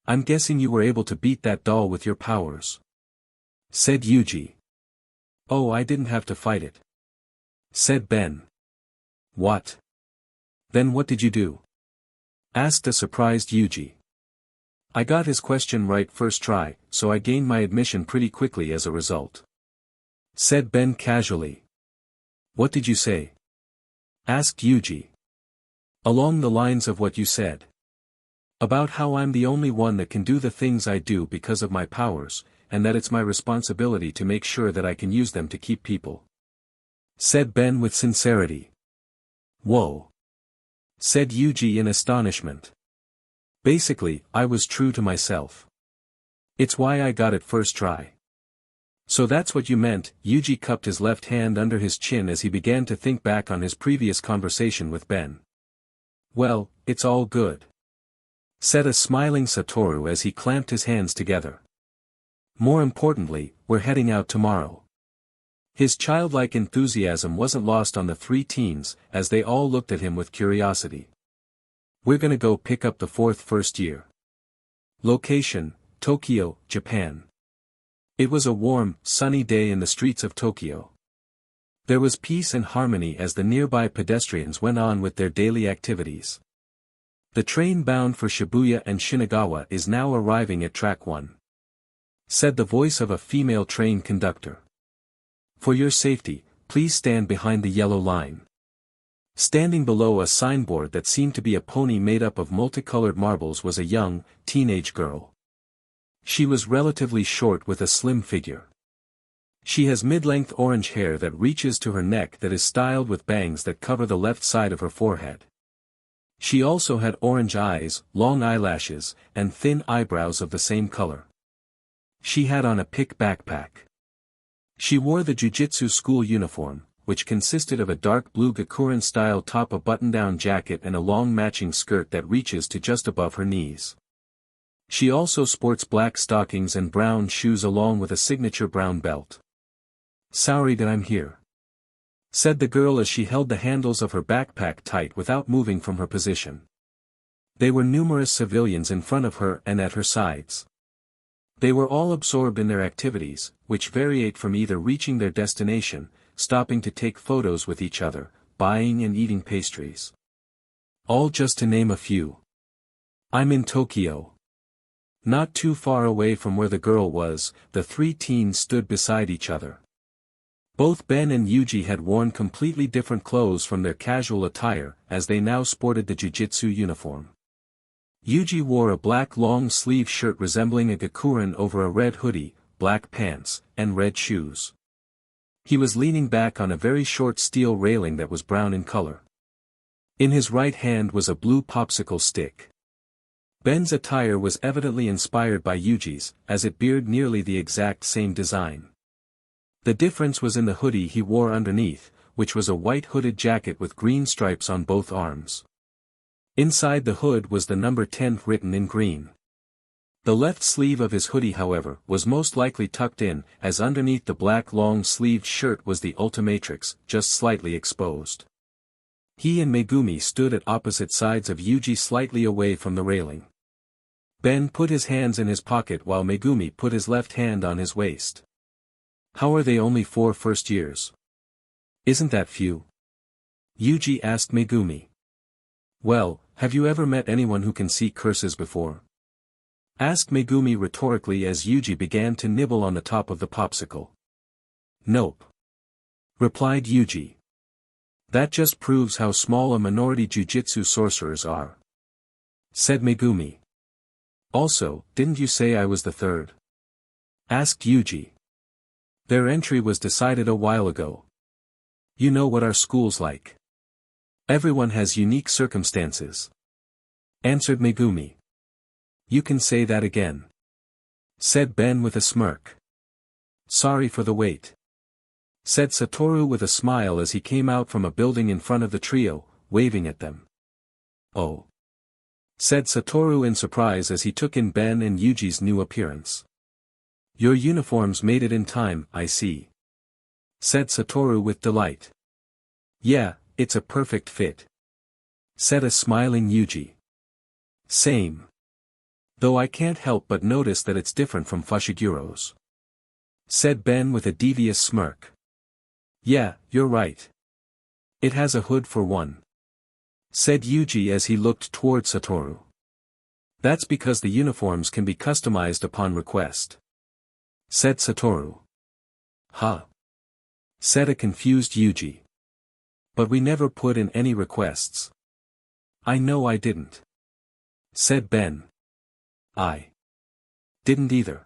Speaker 2: I'm guessing you were able to beat that doll with your powers. Said Yuji. Oh, I didn't have to fight it. Said Ben. What? Then what did you do? Asked a surprised Yuji. I got his question right first try, so I gained my admission pretty quickly as a result. Said Ben casually. What did you say? Asked Yuji. Along the lines of what you said. About how I'm the only one that can do the things I do because of my powers, and that it's my responsibility to make sure that I can use them to keep people. Said Ben with sincerity. Whoa. Said Yuji in astonishment. Basically, I was true to myself. It's why I got it first try. So that's what you meant. Yuji cupped his left hand under his chin as he began to think back on his previous conversation with Ben. Well, it's all good, said a smiling Satoru as he clamped his hands together. More importantly, we're heading out tomorrow. His childlike enthusiasm wasn't lost on the three teens, as they all looked at him with curiosity. We're gonna go pick up the fourth first year. Location, Tokyo, Japan. It was a warm, sunny day in the streets of Tokyo. There was peace and harmony as the nearby pedestrians went on with their daily activities. The train bound for Shibuya and Shinagawa is now arriving at track 1, said the voice of a female train conductor. For your safety, please stand behind the yellow line. Standing below a signboard that seemed to be a pony made up of multicolored marbles was a young, teenage girl. She was relatively short with a slim figure. She has mid-length orange hair that reaches to her neck that is styled with bangs that cover the left side of her forehead. She also had orange eyes, long eyelashes, and thin eyebrows of the same color. She had on a pick backpack. She wore the jujutsu school uniform, which consisted of a dark blue Gakuren-style top, a button-down jacket and a long matching skirt that reaches to just above her knees. She also sports black stockings and brown shoes along with a signature brown belt. Sorry that I'm here, said the girl as she held the handles of her backpack tight without moving from her position. There were numerous civilians in front of her and at her sides. They were all absorbed in their activities, which varied from either reaching their destination, stopping to take photos with each other, buying and eating pastries. All just to name a few. I'm in Tokyo. Not too far away from where the girl was, the three teens stood beside each other. Both Ben and Yuji had worn completely different clothes from their casual attire, as they now sported the jujutsu uniform. Yuji wore a black long-sleeve shirt resembling a Gakuren over a red hoodie, black pants, and red shoes. He was leaning back on a very short steel railing that was brown in color. In his right hand was a blue popsicle stick. Ben's attire was evidently inspired by Yuji's, as it beared nearly the exact same design. The difference was in the hoodie he wore underneath, which was a white hooded jacket with green stripes on both arms. Inside the hood was the number 10 written in green. The left sleeve of his hoodie, however, was most likely tucked in, as underneath the black long-sleeved shirt was the omnitrix, just slightly exposed. He and Megumi stood at opposite sides of Yuji, slightly away from the railing. Ben put his hands in his pocket while Megumi put his left hand on his waist. How are they only 4 first years? Isn't that few? Yuji asked Megumi. Well, have you ever met anyone who can see curses before? Asked Megumi rhetorically as Yuji began to nibble on the top of the popsicle. Nope, replied Yuji. That just proves how small a minority jujutsu sorcerers are, said Megumi. Also, didn't you say I was the third? Asked Yuji. Their entry was decided a while ago. You know what our school's like. Everyone has unique circumstances, answered Megumi. You can say that again, said Ben with a smirk. Sorry for the wait, said Satoru with a smile as he came out from a building in front of the trio, waving at them. Oh, said Satoru in surprise as he took in Ben and Yuji's new appearance. Your uniforms made it in time, I see, said Satoru with delight. Yeah, it's a perfect fit, said a smiling Yuji. Same. Though I can't help but notice that it's different from Fushiguro's, said Ben with a devious smirk. Yeah, you're right. It has a hood for one, said Yuji as he looked toward Satoru. That's because the uniforms can be customized upon request, said Satoru. Huh, said a confused Yuji. But we never put in any requests. I know I didn't, said Ben. I didn't either,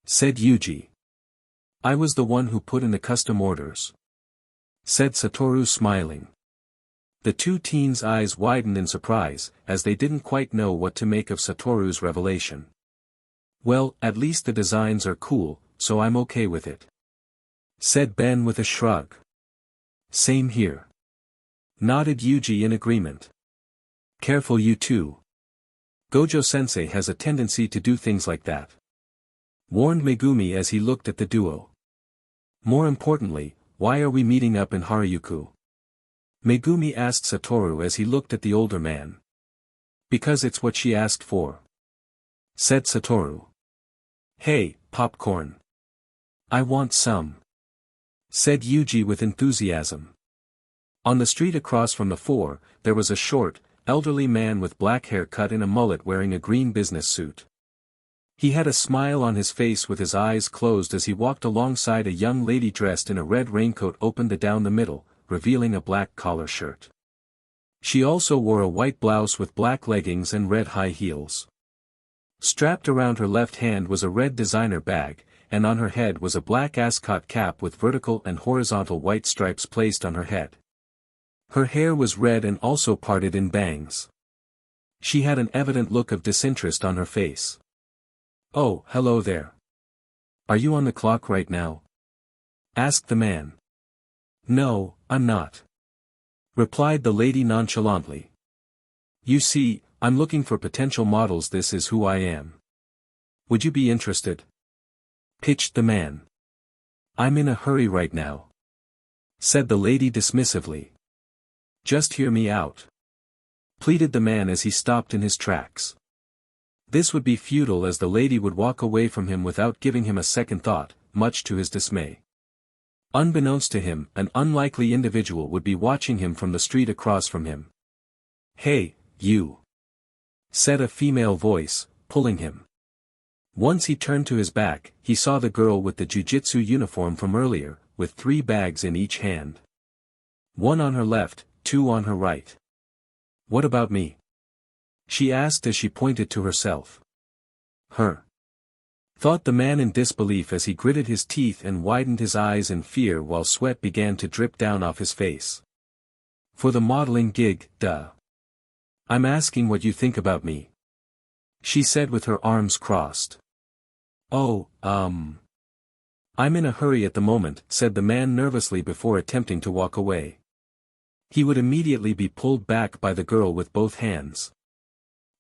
Speaker 2: said Yuji. I was the one who put in the custom orders, said Satoru smiling. The two teens' eyes widened in surprise, as they didn't quite know what to make of Satoru's revelation. Well, at least the designs are cool, so I'm okay with it. Said Ben with a shrug. Same here. Nodded Yuji in agreement. Careful you two. Gojo-sensei has a tendency to do things like that. Warned Megumi as he looked at the duo. More importantly, why are we meeting up in Harajuku? Megumi asked Satoru as he looked at the older man. Because it's what she asked for. Said Satoru. Hey, popcorn. I want some. Said Yuji with enthusiasm. On the street across from the four, there was a short, elderly man with black hair cut in a mullet wearing a green business suit. He had a smile on his face with his eyes closed as he walked alongside a young lady dressed in a red raincoat opened down the middle, revealing a black collar shirt. She also wore a white blouse with black leggings and red high heels. Strapped around her left hand was a red designer bag, and on her head was a black ascot cap with vertical and horizontal white stripes placed on her head. Her hair was red and also parted in bangs. She had an evident look of disinterest on her face. Oh, hello there. Are you on the clock right now? Asked the man. No, I'm not. Replied the lady nonchalantly. You see, I'm looking for potential models. This is who I am. Would you be interested? Pitched the man. I'm in a hurry right now. Said the lady dismissively. Just hear me out. Pleaded the man as he stopped in his tracks. This would be futile as the lady would walk away from him without giving him a second thought, much to his dismay. Unbeknownst to him, an unlikely individual would be watching him from the street across from him. Hey, you. Said a female voice, pulling him. Once he turned to his back, he saw the girl with the jujutsu uniform from earlier, with 3 bags in each hand. 1 on her left, 2 on her right. What about me? She asked as she pointed to herself. Her. Thought the man in disbelief as he gritted his teeth and widened his eyes in fear while sweat began to drip down off his face. For the modeling gig, duh. I'm asking what you think about me. She said with her arms crossed. Oh, I'm in a hurry at the moment, said the man nervously before attempting to walk away. He would immediately be pulled back by the girl with both hands.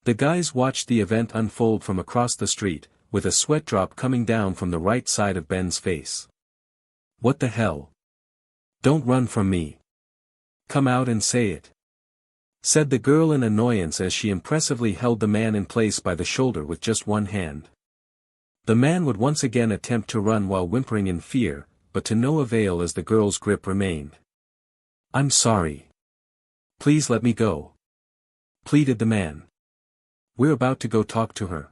Speaker 2: The guys watched the event unfold from across the street, with a sweat drop coming down from the right side of Ben's face. What the hell? Don't run from me. Come out and say it. Said the girl in annoyance as she impressively held the man in place by the shoulder with just one hand. The man would once again attempt to run while whimpering in fear, but to no avail as the girl's grip remained. I'm sorry. Please let me go. Pleaded the man. We're about to go talk to her.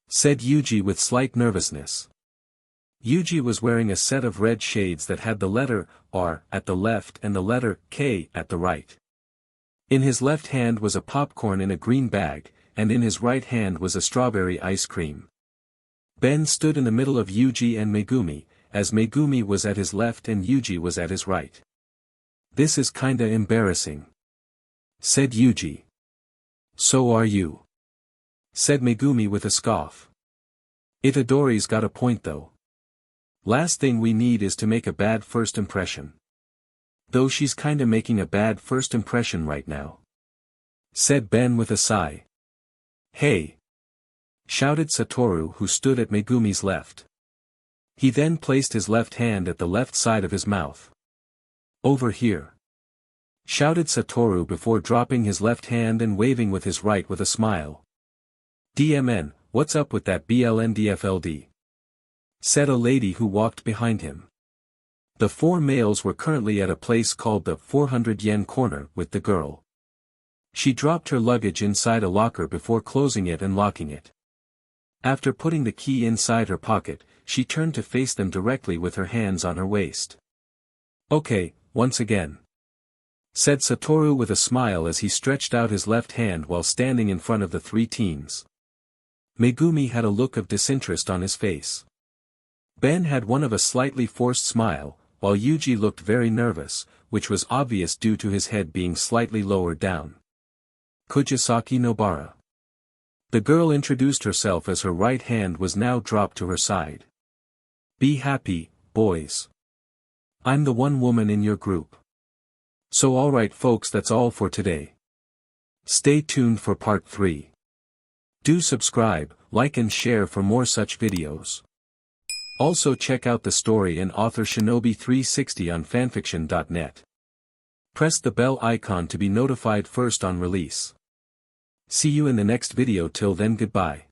Speaker 2: Said Yuji with slight nervousness. Yuji was wearing a set of red shades that had the letter R at the left and the letter K at the right. In his left hand was a popcorn in a green bag, and in his right hand was a strawberry ice cream. Ben stood in the middle of Yuji and Megumi, as Megumi was at his left and Yuji was at his right. This is kinda embarrassing. Said Yuji. So are you. Said Megumi with a scoff. Itadori's got a point though. Last thing we need is to make a bad first impression. Though she's kinda making a bad first impression right now. Said Ben with a sigh. Hey! Shouted Satoru who stood at Megumi's left. He then placed his left hand at the left side of his mouth. Over here. Shouted Satoru before dropping his left hand and waving with his right with a smile. DMN, what's up with that BLNDFLD? Said a lady who walked behind him. The 4 males were currently at a place called the 400 yen corner with the girl. She dropped her luggage inside a locker before closing it and locking it. After putting the key inside her pocket, she turned to face them directly with her hands on her waist. Okay, once again. Said Satoru with a smile as he stretched out his left hand while standing in front of the 3 teens. Megumi had a look of disinterest on his face. Ben had one of a slightly forced smile, while Yuji looked very nervous, which was obvious due to his head being slightly lowered down. Kujisaki Nobara. The girl introduced herself as her right hand was now dropped to her side. Be happy, boys. I'm the one woman in your group. So alright folks, that's all for today. Stay tuned for part 3. Do subscribe, like and share for more such videos. Also check out the story and author Shinobi 360 on fanfiction.net. Press the bell icon to be notified first on release. See you in the next video. Till then, goodbye.